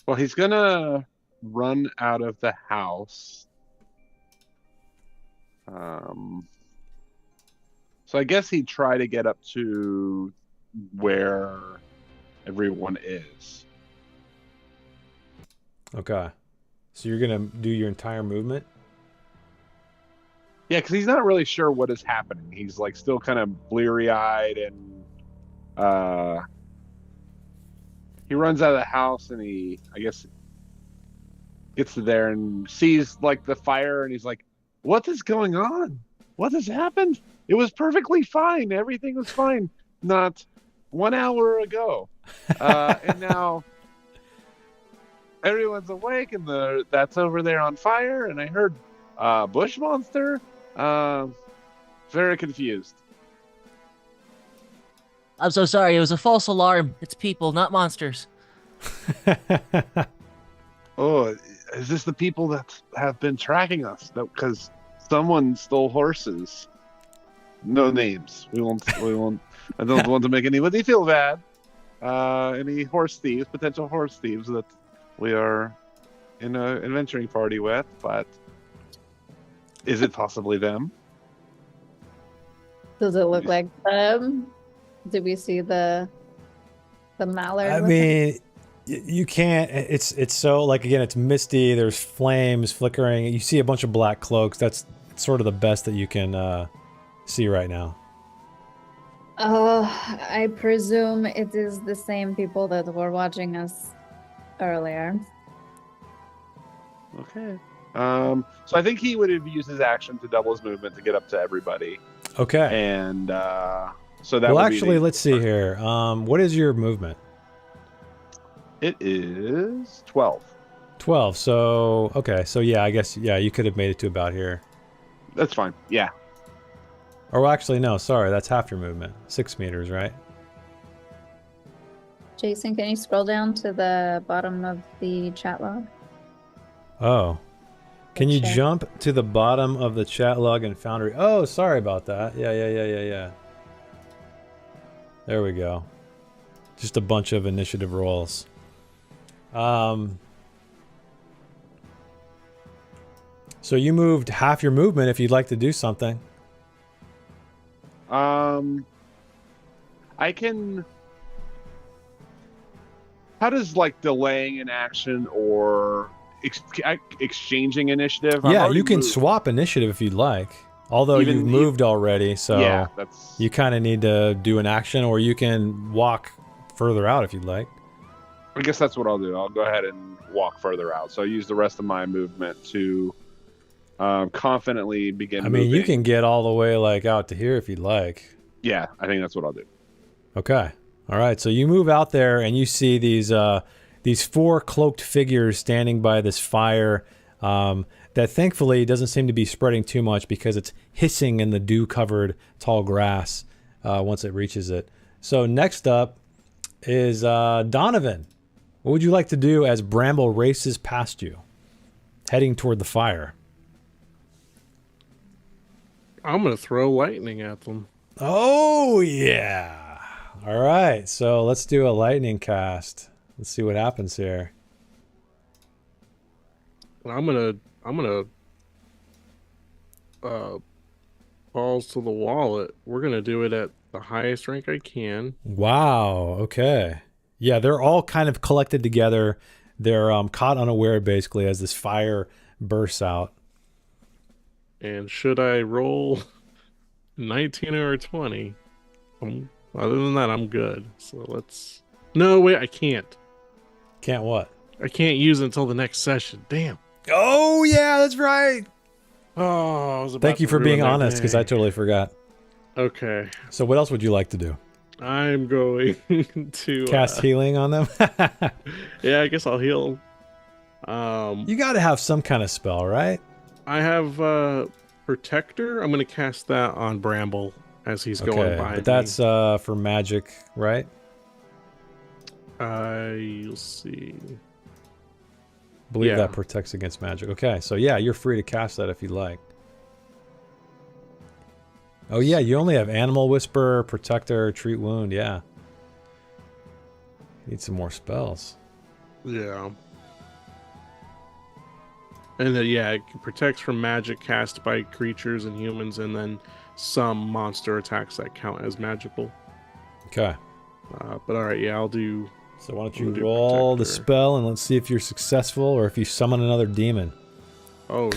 Well, he's gonna run out of the house. So I guess he'd try to get up to where everyone is. Okay. So you're going to do your entire movement? Yeah, because he's not really sure what is happening. He's like still kind of bleary-eyed, and he runs out of the house, and he, I guess, gets to there and sees like the fire, and he's like, "What is going on? What has happened? It was perfectly fine. Everything was fine. Not 1 hour ago, and now everyone's awake, and that's over there on fire. And I heard bush monster. Very confused." I'm so sorry. It was a false alarm. It's people, not monsters. Oh, is this the people that have been tracking us? Because someone stole horses. No names. We won't. I don't want to make anybody feel bad. Any horse thieves, potential horse thieves that we are in an adventuring party with, but is it possibly them? Does it look like them? Did we see the mallard? I with mean, you can't. It's so, like, again, it's misty. There's flames flickering. You see a bunch of black cloaks. That's sort of the best that you can see right now. I presume it is the same people that were watching us earlier. Okay. So I think he would have used his action to double his movement to get up to everybody, Okay. and so that. Well, would be actually, the- let's see here. What is your movement? It is 12. 12. So, okay. So, yeah, I guess, yeah, you could have made it to about here. That's fine. Yeah. Or actually, no, sorry. That's half your movement. 6 meters, right? Jason, can you scroll down to the bottom of the chat log? Oh. Can you Sure. jump to the bottom of the chat log in Foundry? Oh, sorry about that. Yeah. There we go. Just a bunch of initiative rolls. So you moved half your movement if you'd like to do something. I can. How does like delaying an action or exchanging initiative? I've Yeah, already you can moved. swap initiative if you'd like. Although Even you've if- moved already, so Yeah, that's. you kind of need to do an action, or you can walk further out if you'd like. I guess that's what I'll do. I'll go ahead and walk further out. So I use the rest of my movement to confidently begin. I mean, you moving. can get all the way like out to here if you'd like. Yeah, I think that's what I'll do. Okay. All right. So you move out there and you see these 4 cloaked figures standing by this fire that thankfully doesn't seem to be spreading too much because it's hissing in the dew-covered tall grass once it reaches it. So next up is Donovan. What would you like to do as Bramble races past you, heading toward the fire? I'm gonna throw lightning at them. Oh, yeah. All right. So let's do a lightning cast. Let's see what happens here. I'm gonna balls to the wallet. We're gonna do it at the highest rank I can. Wow. Okay. Yeah, they're all kind of collected together. They're caught unaware, basically, as this fire bursts out. And should I roll 19 or 20? Other than that, I'm good. So let's... No, wait, I can't. Can't what? I can't use it until the next session. Damn. Oh, yeah, that's right. Oh, I was about Thank you to for being ruin that honest, because I day. totally forgot. Okay. So what else would you like to do? I'm going to... Cast healing on them? Yeah, I guess I'll heal. You got to have some kind of spell, right? I have Protector. I'm going to cast that on Bramble as he's going by. But that's for magic, right? You'll see. Believe Yeah. that protects against magic. Okay, so yeah, you're free to cast that if you like. Oh yeah, you only have Animal Whisper, Protector, Treat Wound, yeah. Need some more spells. Yeah. And then, yeah, it protects from magic cast by creatures and humans, and then some monster attacks that count as magical. Okay. But alright, yeah, I'll do... So why don't you We'll do roll the Protector. spell and let's see if you're successful or if you summon another demon. Oh,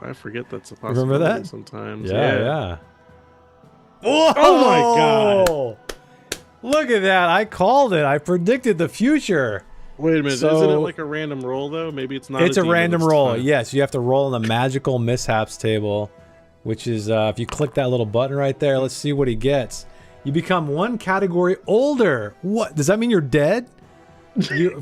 I forget that's a possibility Remember that? sometimes. Yeah. Whoa! Oh my god! Look at that! I called it. I predicted the future. Wait a minute, So- isn't it like a random roll though? Maybe it's not. It's a demon random this roll. time. Yes, you have to roll on the magical mishaps table, which is if you click that little button right there. Let's see what he gets. You become 1 category older. What does that mean? You're dead?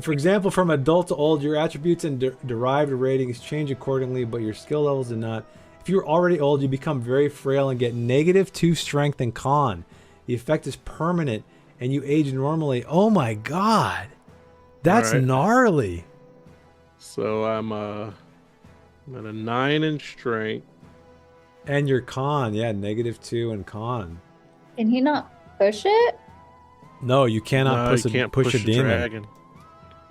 For example, from adult to old, your attributes and derived ratings change accordingly, but your skill levels do not. If you're already old, you become very frail and get -2 strength and con. The effect is permanent, and you age normally. Oh my god, that's Alright. gnarly. So I'm at a 9 in strength. And your con, yeah, -2 and con. Can he not push it? No, you cannot No, push, you can't push a demon. dragon.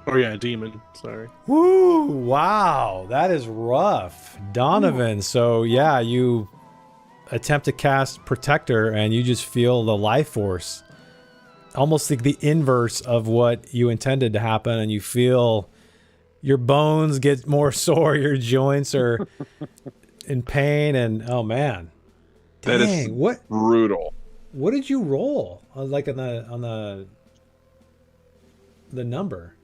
Oh yeah, a demon. Sorry. Woo! Wow, that is rough, Donovan. So yeah, you attempt to cast Protector, and you just feel the life force, almost like the inverse of what you intended to happen, and you feel your bones get more sore, your joints are in pain, and oh man, That is dang, what brutal. did you roll? Like on the number?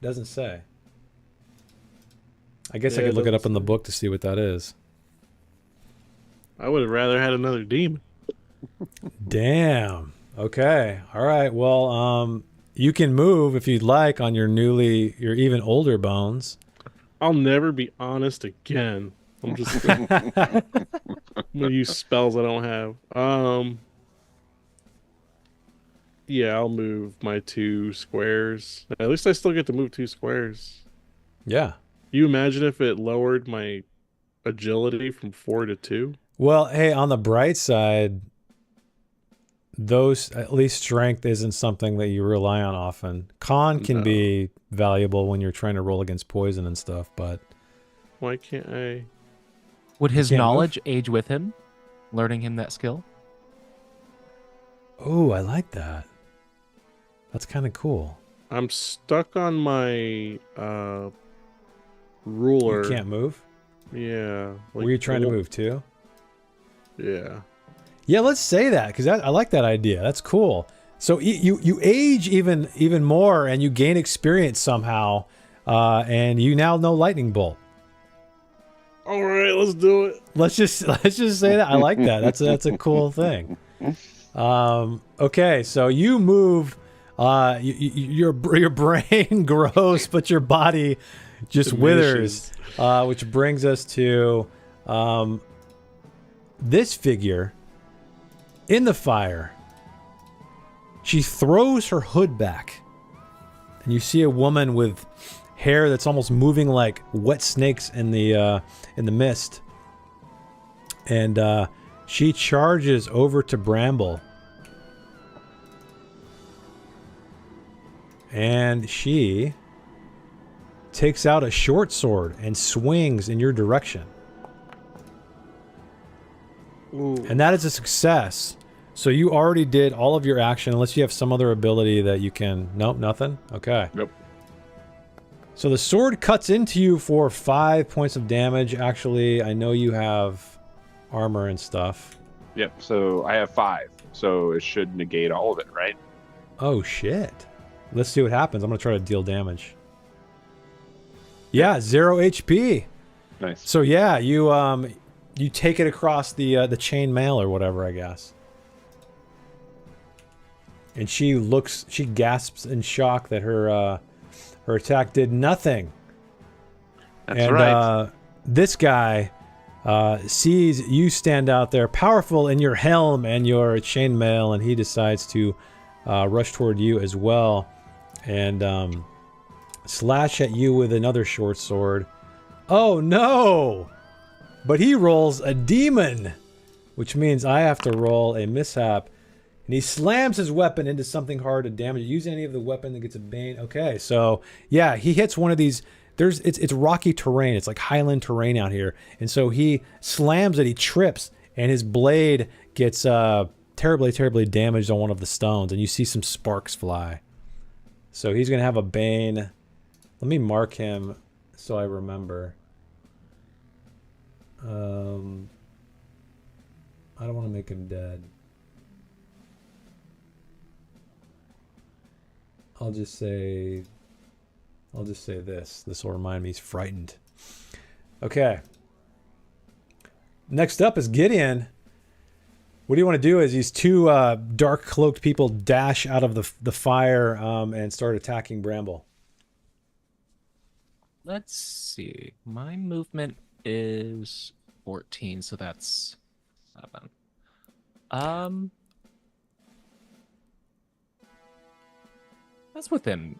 Doesn't say. I guess I Yeah, could look it up doesn't in the say. book to see what that is. I would have rather had another demon. Damn. Okay. All right. Well, you can move if you'd like on your even older bones. I'll never be honest again. I'm just gonna use spells I don't have. Yeah, I'll move my 2 squares. At least I still get to move 2 squares. Yeah. You imagine if it lowered my agility from 4 to 2? Well, hey, on the bright side, at least strength isn't something that you rely on often. Con can No. be valuable when you're trying to roll against poison and stuff, but Why can't I? Would his can't move? knowledge age with him, learning him that skill? oh, I like that. That's kind of cool. I'm stuck on my ruler. You can't move? Yeah. Were you trying to move too? Yeah. Yeah, let's say that because I like that idea. That's cool. So you age even more, and you gain experience somehow, and you now know lightning bolt. All right, let's do it. Let's just say that. I like that. That's a cool thing. Okay, so you move. Your brain grows, but your body just withers. Which brings us to this figure in the fire. She throws her hood back, and you see a woman with hair that's almost moving like wet snakes in the mist. And she charges over to Bramble. And she takes out a short sword and swings in your direction. Ooh. And that is a success. So you already did all of your action, unless you have some other ability that you can... Nope, nothing? Okay. Nope. So the sword cuts into you for 5 points of damage. Actually, I know you have armor and stuff. Yep, so I have 5. So it should negate all of it, right? Oh, shit. Let's see what happens. I'm going to try to deal damage. Yeah, 0 HP. Nice. So yeah, you take it across the chain mail or whatever, I guess. And she gasps in shock that her attack did nothing. That's right. This guy sees you stand out there, powerful in your helm and your chainmail, and he decides to rush toward you as well, and slash at you with another short sword. Oh no! But he rolls a demon, which means I have to roll a mishap. And he slams his weapon into something hard to damage. Use any of the weapon that gets a bane. Okay, so yeah, he hits one of these. It's rocky terrain. It's like highland terrain out here. And so he slams it, he trips, and his blade gets terribly, terribly damaged on one of the stones. And you see some sparks fly. So he's going to have a bane. Let me mark him so I remember. I don't want to make him dead. I'll just say this. This will remind me he's frightened. Okay. Next up is Gideon. What do you want to do as these two dark cloaked people dash out of the fire and start attacking Bramble? Let's see. My movement is 14, so that's 7. That's within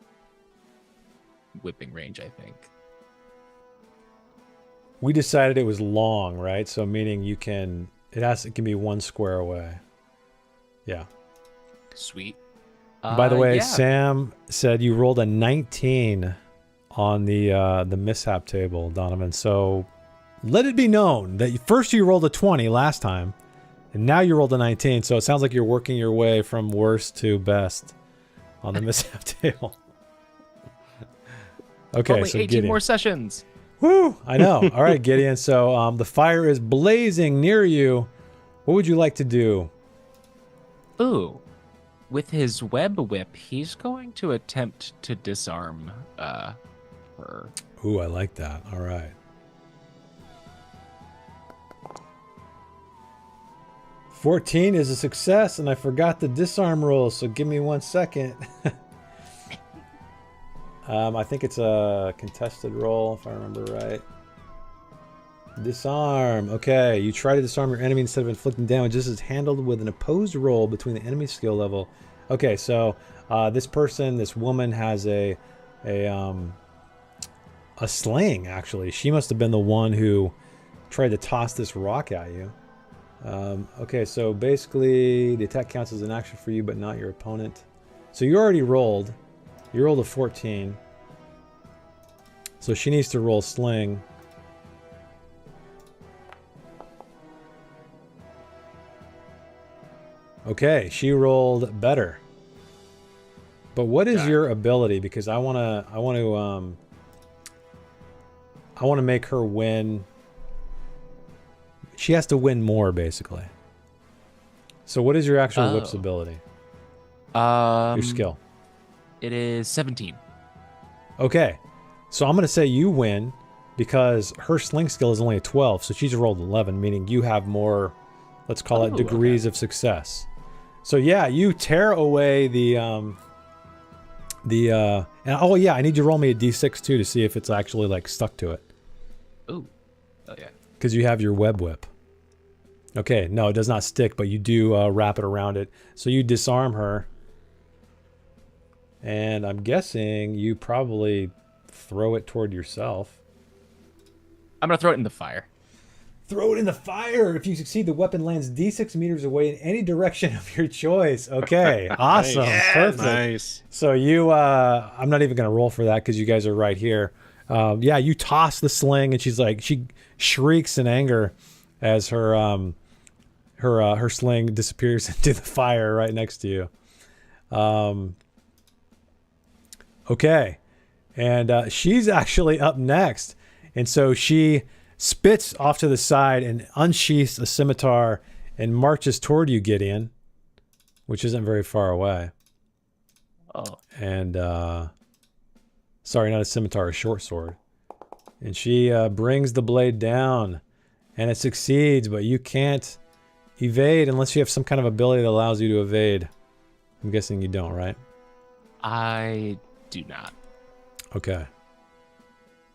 whipping range, I think. We decided it was long, right? So meaning it can be 1 square away. Yeah. Sweet. By the way, yeah. Sam said you rolled a 19 on the mishap table, Donovan. So let it be known that first you rolled a 20 last time, and now you rolled a 19. So it sounds like you're working your way from worst to best on the mishap table. Okay, Only so 18 Gideon. more sessions. Woo! I know. All right, Gideon. So the fire is blazing near you. What would you like to do? Ooh. With his web whip, he's going to attempt to disarm her. Ooh, I like that. All right. 14 is a success, and I forgot the disarm roll, so give me 1 second. I think it's a contested roll, if I remember right. Disarm. Okay, you try to disarm your enemy instead of inflicting damage. This is handled with an opposed roll between the enemy's skill level. Okay, so this woman has a sling, actually. She must have been the one who tried to toss this rock at you. Okay, so basically the attack counts as an action for you, but not your opponent. So you already rolled. You rolled a 14. So she needs to roll sling. Okay, she rolled better. But what is your ability? Because I want to make her win. She has to win more, basically. So what is your actual whip's ability? Your skill. It is 17. Okay. So I'm going to say you win because her sling skill is only a 12, so she's rolled 11, meaning you have more, let's call it degrees of success. So yeah, you tear away and oh yeah, I need you to roll me a d6 too to see if it's actually like stuck to it. Ooh. Oh yeah. Because you have your web whip. Okay, no, it does not stick, but you do wrap it around it. So you disarm her. And I'm guessing you probably throw it toward yourself. I'm gonna throw it in the fire. Throw it in the fire. If you succeed, the weapon lands d6 meters away in any direction of your choice. Okay, awesome, perfect. Nice. So you, I'm not even gonna roll for that because you guys are right here. Yeah, you toss the sling, and she shrieks in anger as her sling disappears into the fire right next to you. Okay, and she's actually up next, and so she spits off to the side and unsheaths a scimitar and marches toward you, Gideon, which isn't very far away. Oh. And sorry, not a scimitar, a short sword. And she brings the blade down, and it succeeds, but you can't evade unless you have some kind of ability that allows you to evade. I'm guessing you don't, right? I do not. Okay.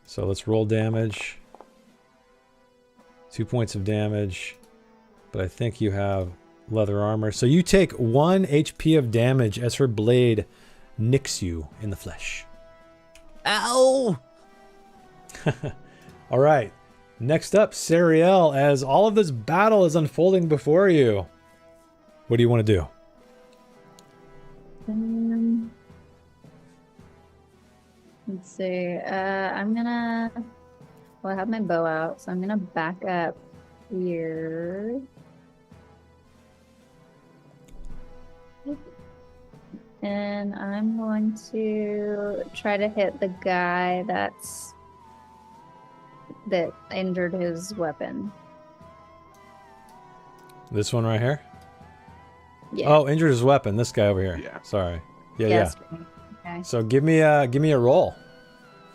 So let's roll damage. 2 points of damage, but I think you have leather armor. So you take 1 HP of damage as her blade nicks you in the flesh. Ow! All right. Next up, Sariel, as all of this battle is unfolding before you. What do you want to do? Let's see. I'm gonna. Well, I have my bow out, so I'm gonna back up here. And I'm going to try to hit the guy that injured his weapon. This one right here? Yeah. Oh, injured his weapon. This guy over here. Yeah. Sorry. Yeah, Yes. yeah. Okay. So give me a roll.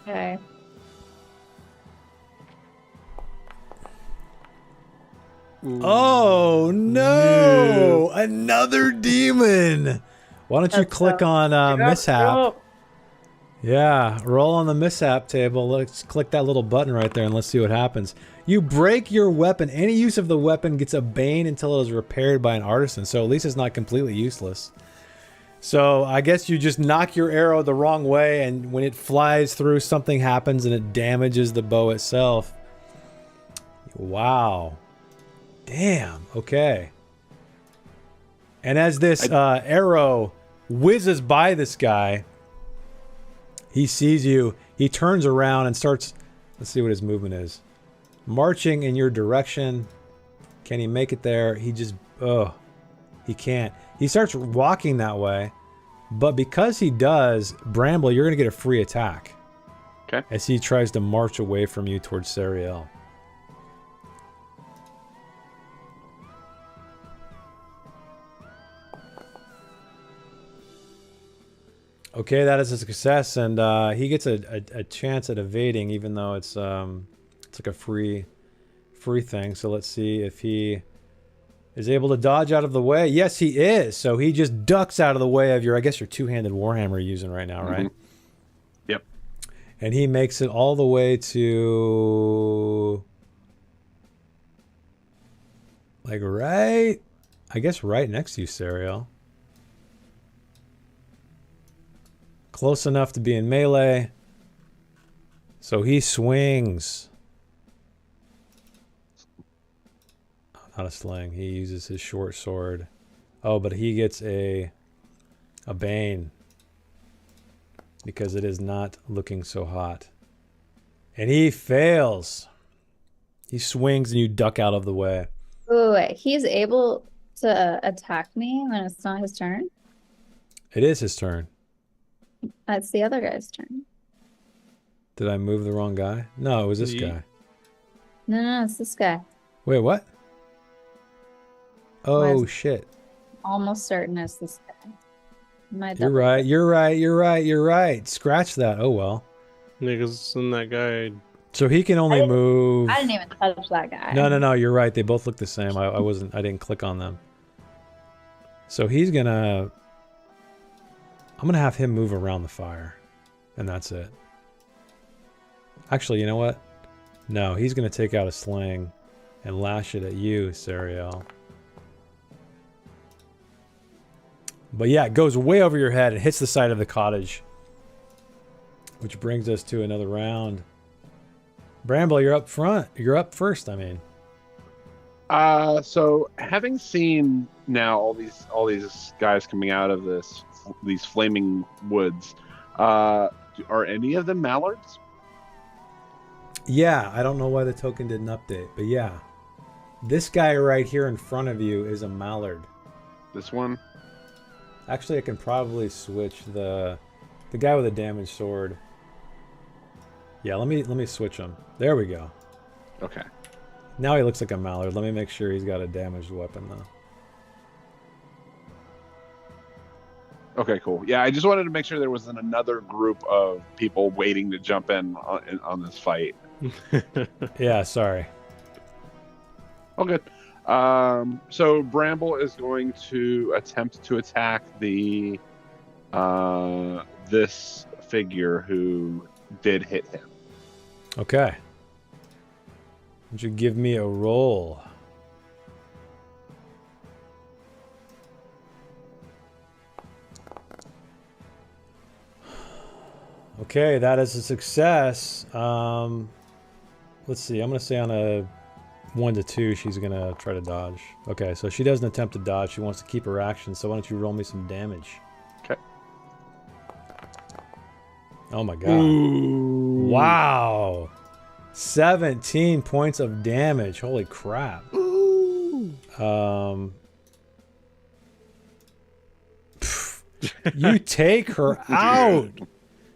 Okay. Oh no! Another demon. Why don't you That's click on mishap? Oh, Yeah, roll on the mishap table. Let's click that little button right there and let's see what happens. You break your weapon. Any use of the weapon gets a bane until it is repaired by an artisan. So at least it's not completely useless. So I guess you just knock your arrow the wrong way, and when it flies through, something happens and it damages the bow itself. Wow. Damn. Okay. And as this arrow whizzes by this guy, he sees you. He turns around and starts, let's see what his movement is, marching in your direction. Can he make it there? He just, he can't. He starts walking that way, but because he does, Bramble, you're going to get a free attack. Okay. As he tries to march away from you towards Sariel. Okay, that is a success, and he gets a chance at evading, even though it's like a free thing. So let's see if he is able to dodge out of the way. Yes, he is. So he just ducks out of the way of your, I guess, your two-handed warhammer you're using right now, right? Yep. And he makes it all the way to, like, right, I guess right next to you, Sariel. Close enough to be in melee. So he swings. Oh, not a sling. He uses his short sword. Oh, but he gets a bane. Because it is not looking so hot. And he fails. He swings and you duck out of the way. Oh, wait. He's able to attack me when it's not his turn? It is his turn. It's the other guy's turn. Did I move the wrong guy? No, it was this guy. No, it's this guy. Wait, what? Oh, Was- shit. Almost certain it's this guy. You're right. You're right. Scratch that. Oh, well. Niggas and that guy. So he can only move. I didn't even touch that guy. No. You're right. They both look the same. I didn't click on them. So he's gonna... I'm gonna have him move around the fire. And that's it. Actually, you know what? No, he's gonna take out a sling and lash it at you, Sariel. But yeah, it goes way over your head and hits the side of the cottage. Which brings us to another round. Bramble, you're up front. You're up first, I mean. So having seen now all these guys coming out of these flaming woods, are any of them mallards? Yeah, I don't know why the token didn't update, but yeah. This guy right here in front of you is a mallard. This one? Actually, I can probably switch the guy with a damaged sword. Yeah, let me switch him. There we go. Okay. Now he looks like a mallard. Let me make sure he's got a damaged weapon though. Okay, cool. Yeah, I just wanted to make sure there wasn't another group of people waiting to jump in on this fight. Yeah, sorry. Oh, good. So Bramble is going to attempt to attack the this figure who did hit him. Okay. Would you give me a roll? Okay, that is a success. Let's see. I'm going to say on a 1 to 2, she's going to try to dodge. Okay, so she doesn't attempt to dodge. She wants to keep her action. So why don't you roll me some damage? Okay. Oh my god. Ooh. Wow. 17 points of damage. Holy crap. Ooh. You take her out.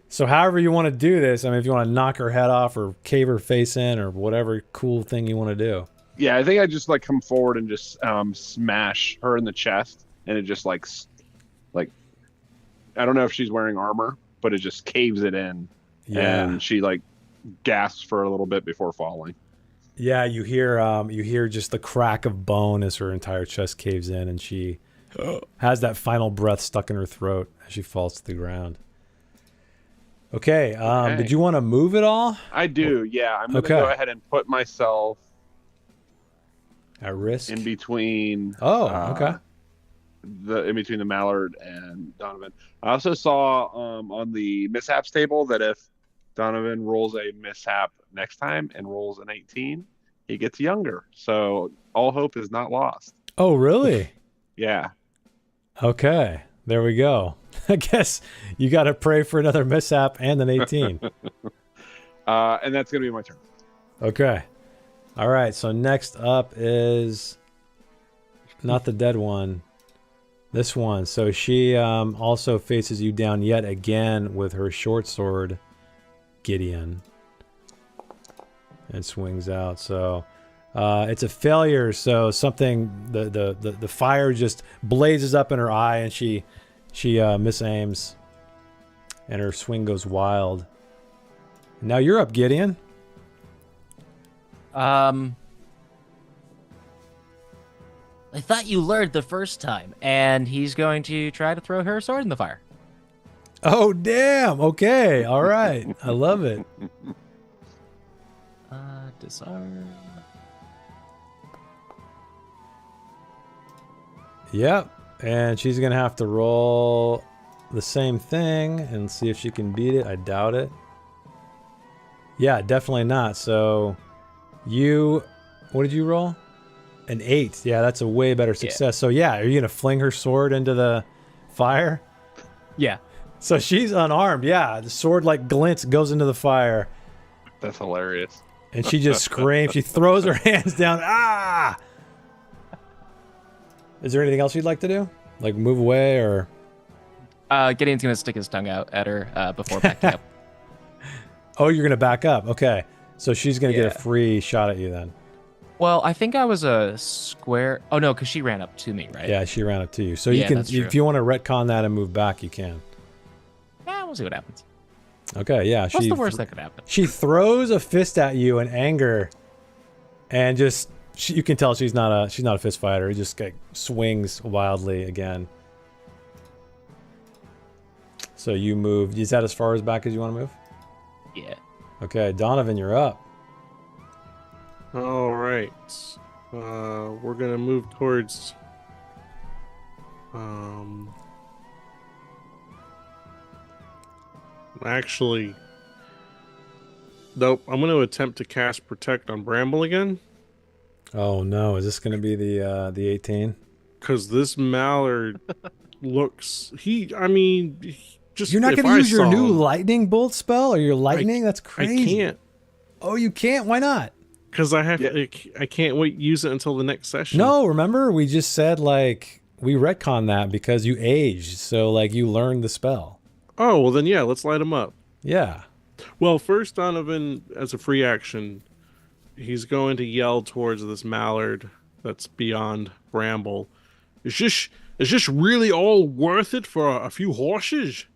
So however you want to do this, I mean, if you want to knock her head off or cave her face in or whatever cool thing you want to do. Yeah, I think I just like come forward and just smash her in the chest, and it just like I don't know if she's wearing armor, but it just caves it in, and she like gasps for a little bit before falling. Yeah, you hear just the crack of bone as her entire chest caves in, and she has that final breath stuck in her throat as she falls to the ground. Okay, Okay. Did you want to move at all? I do, yeah. I'm gonna Okay. go ahead and put myself At risk? in between. Oh, okay. In between the Mallard and Donovan. I also saw on the mishaps table that if Donovan rolls a mishap next time and rolls an 18, he gets younger. So all hope is not lost. Oh, really? Yeah. Okay, there we go. I guess you got to pray for another mishap and an 18. And that's gonna be my turn. Okay. All right, so next up is not the dead one. This one. So she also faces you down yet again with her short sword, Gideon. And swings out. So it's a failure. So something, the fire just blazes up in her eye and she misaims. And her swing goes wild. Now you're up, Gideon. I thought you lured the first time, and he's going to try to throw her sword in the fire. Oh, damn. Okay. All right. I love it. Disarm. Yep. And she's going to have to roll the same thing and see if she can beat it. I doubt it. Yeah, definitely not. So what did you roll? An 8. Yeah, that's a way better success. Yeah. So yeah, are you going to fling her sword into the fire? Yeah. So she's unarmed. Yeah, the sword like glints, goes into the fire. That's hilarious. And she just screams. She throws her hands down. Ah! Is there anything else you'd like to do? Like move away or? Gideon's gonna stick his tongue out at her before backing up. Oh, you're gonna back up. Okay, so she's gonna get a free shot at you then. Well, I think I was a square. Oh no, because she ran up to me, right? Yeah, she ran up to you. So Yeah, you can, that's true. if you want to retcon that and move back, you can. Yeah, we'll see what happens. Okay, yeah. What's the worst that could happen? She throws a fist at you in anger, and just you can tell she's not a fist fighter. He just like swings wildly again. So you moved. Is that as far as back as you want to move? Yeah. Okay, Donovan, you're up. All right. We're gonna move towards. Actually, nope. I'm gonna attempt to cast Protect on Bramble again. Oh no, is this gonna be the 18? Because this mallard looks. I mean, just. You're not if gonna I use your saw new him, lightning bolt spell or your lightning? That's crazy. I can't. Oh, you can't? Why not? Because I have. Yeah. I can't wait. Use it until the next session. No, remember we just said like we retconned that because you aged, so like you learned the spell. Oh well, then yeah. Let's light him up. Yeah. Well, first Donovan, as a free action, he's going to yell towards this mallard that's beyond Bramble. Is this really all worth it for a few horses?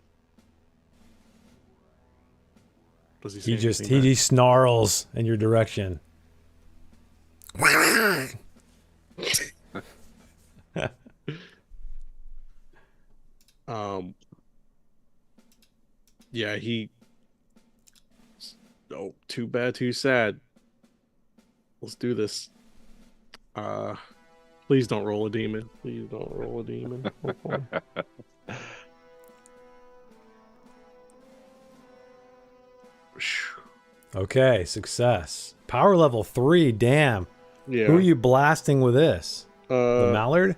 Does he say He just anything snarls in your direction. back? Yeah, he. Oh, too bad, too sad. Let's do this. Please don't roll a demon. Please don't roll a demon. Okay, success. Power level 3, damn. Yeah. Who are you blasting with this? The mallard?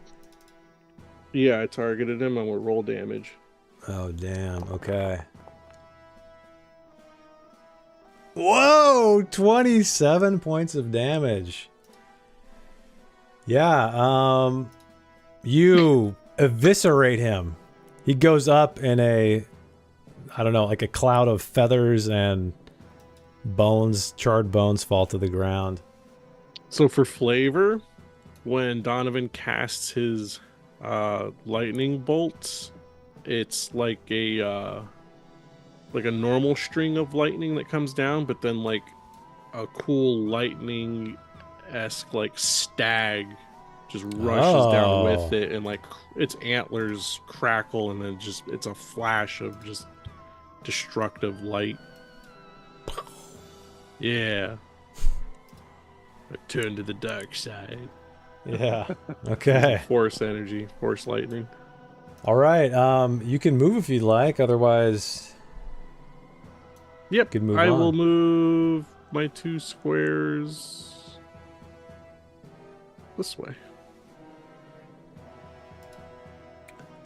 Yeah, I targeted him and would roll damage. Oh, damn. Okay. Whoa! 27 points of damage. Yeah, you eviscerate him. He goes up in a, I don't know, like a cloud of feathers and bones, charred bones fall to the ground. So for flavor, when Donovan casts his lightning bolts, it's like a normal string of lightning that comes down, but then like a cool lightning-esque like stag just rushes down with it, and like its antlers crackle, and then just it's a flash of just destructive light. Yeah. I turn to the dark side. Yeah. Okay. Force energy, force lightning. All right. You can move if you'd like. Otherwise, Yep. you can move I on. will move my 2 squares this way.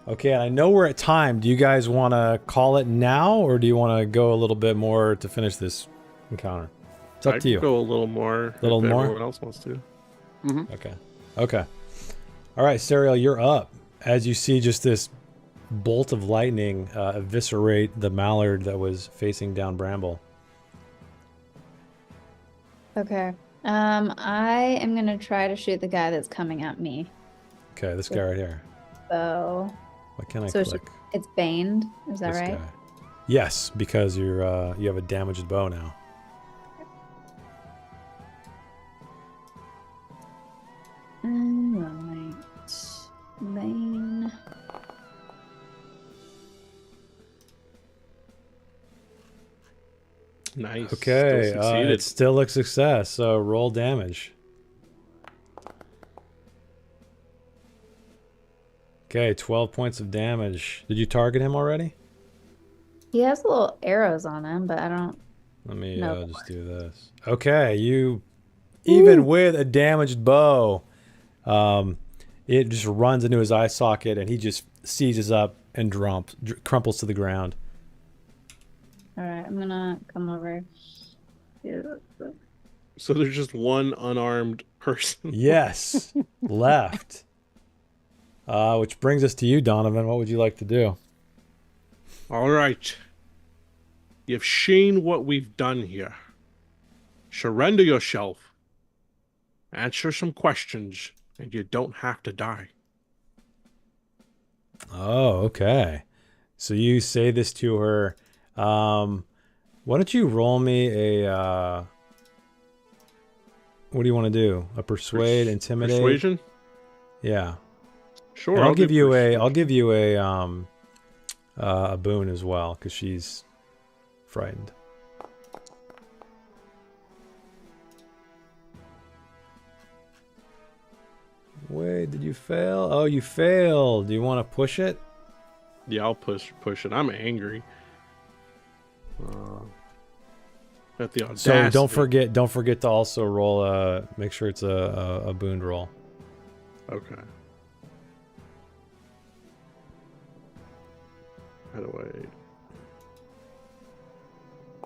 Okay, and I know we're at time. Do you guys want to call it now, or do you want to go a little bit more to finish this encounter? It's up I to you. could go a little more. Little if more? Everyone else wants to. Okay. Okay. All right, Serial, you're up. As you see just this bolt of lightning eviscerate the mallard that was facing down Bramble. Okay. I am gonna try to shoot the guy that's coming at me. Okay, this guy right here. So What can I So click? it's baned. Is that This right? guy. Yes, because you're you have a damaged bow now. Alright. Bane. Nice. Okay, Still succeeded. it still looks success, so roll damage. Okay, 12 points of damage. Did you target him already? He has little arrows on him, but I don't. Let me No. just do this. Okay, you, even with a damaged bow, it just runs into his eye socket and he just seizes up and crumples to the ground. Alright, I'm gonna come over. So there's just one unarmed person. Yes, left. Which brings us to you, Donovan. What would you like to do? All right. You've seen what we've done here. Surrender yourself. Answer some questions, and you don't have to die. Oh, okay. So you say this to her. Why don't you roll me a What do you want to do? A persuade, intimidate? Persuasion? Yeah. Sure. And I'll give you persuasion. a boon as well because she's frightened. Wait, did you fail? Oh, you failed. Do you want to push it? Yeah, I'll push it. I'm angry. At the audacity. So don't forget to also roll make sure it's a boon roll. Okay. How do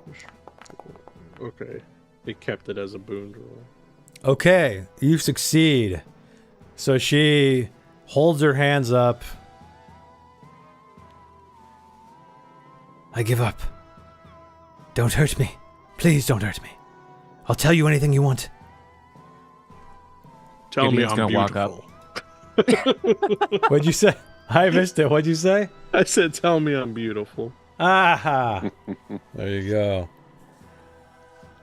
I? Okay. It kept it as a boon roll. Okay, you succeed. So she holds her hands up. I give up. Don't hurt me. Please don't hurt me. I'll tell you anything you want. Tell me Gideon's I'm gonna walk beautiful. up. What'd you say? I missed it. What'd you say? I said, tell me I'm beautiful. Aha! There you go.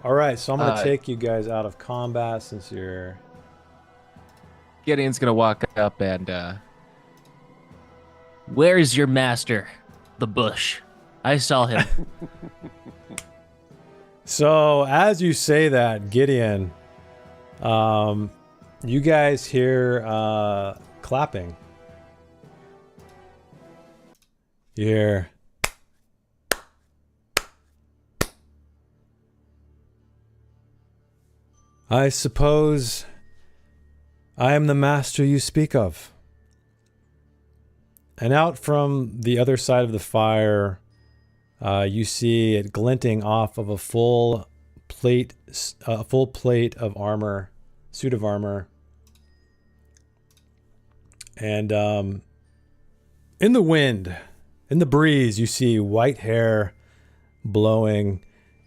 All right, so I'm going to take you guys out of combat since you're... Gideon's gonna walk up and Where's your master? The bush. I saw him. So as you say that, Gideon, you guys hear clapping. You hear... I suppose I am the master you speak of. And out from the other side of the fire, you see it glinting off of a full plate of armor, suit of armor. And in the wind, in the breeze, you see white hair blowing.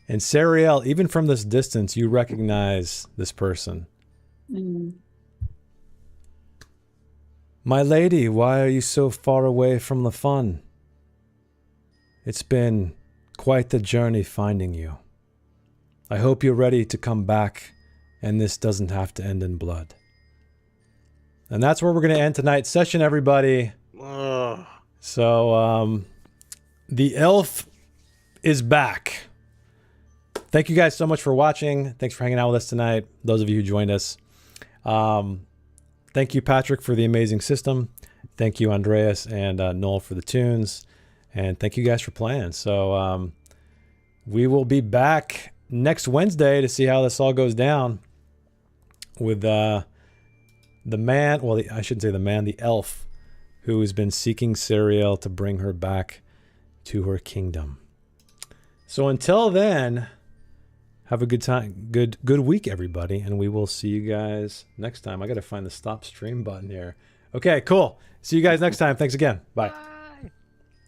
And Sariel, even from this distance, you recognize this person. Mm. My lady, why are you so far away from the fun? It's been quite the journey finding you. I hope you're ready to come back and this doesn't have to end in blood. And that's where we're going to end tonight's session, everybody. So, the elf is back. Thank you guys so much for watching. Thanks for hanging out with us tonight, those of you who joined us. Thank you, Patrick, for the amazing system. Thank you, Andreas and Noel, for the tunes. And thank you guys for playing. So we will be back next Wednesday to see how this all goes down with the man, well, I shouldn't say the man, the elf, who has been seeking Sariel to bring her back to her kingdom. So until then, have a good time, good week, everybody, and we will see you guys next time. I got to find the stop stream button here. Okay, cool. See you guys next time. Thanks again. Bye.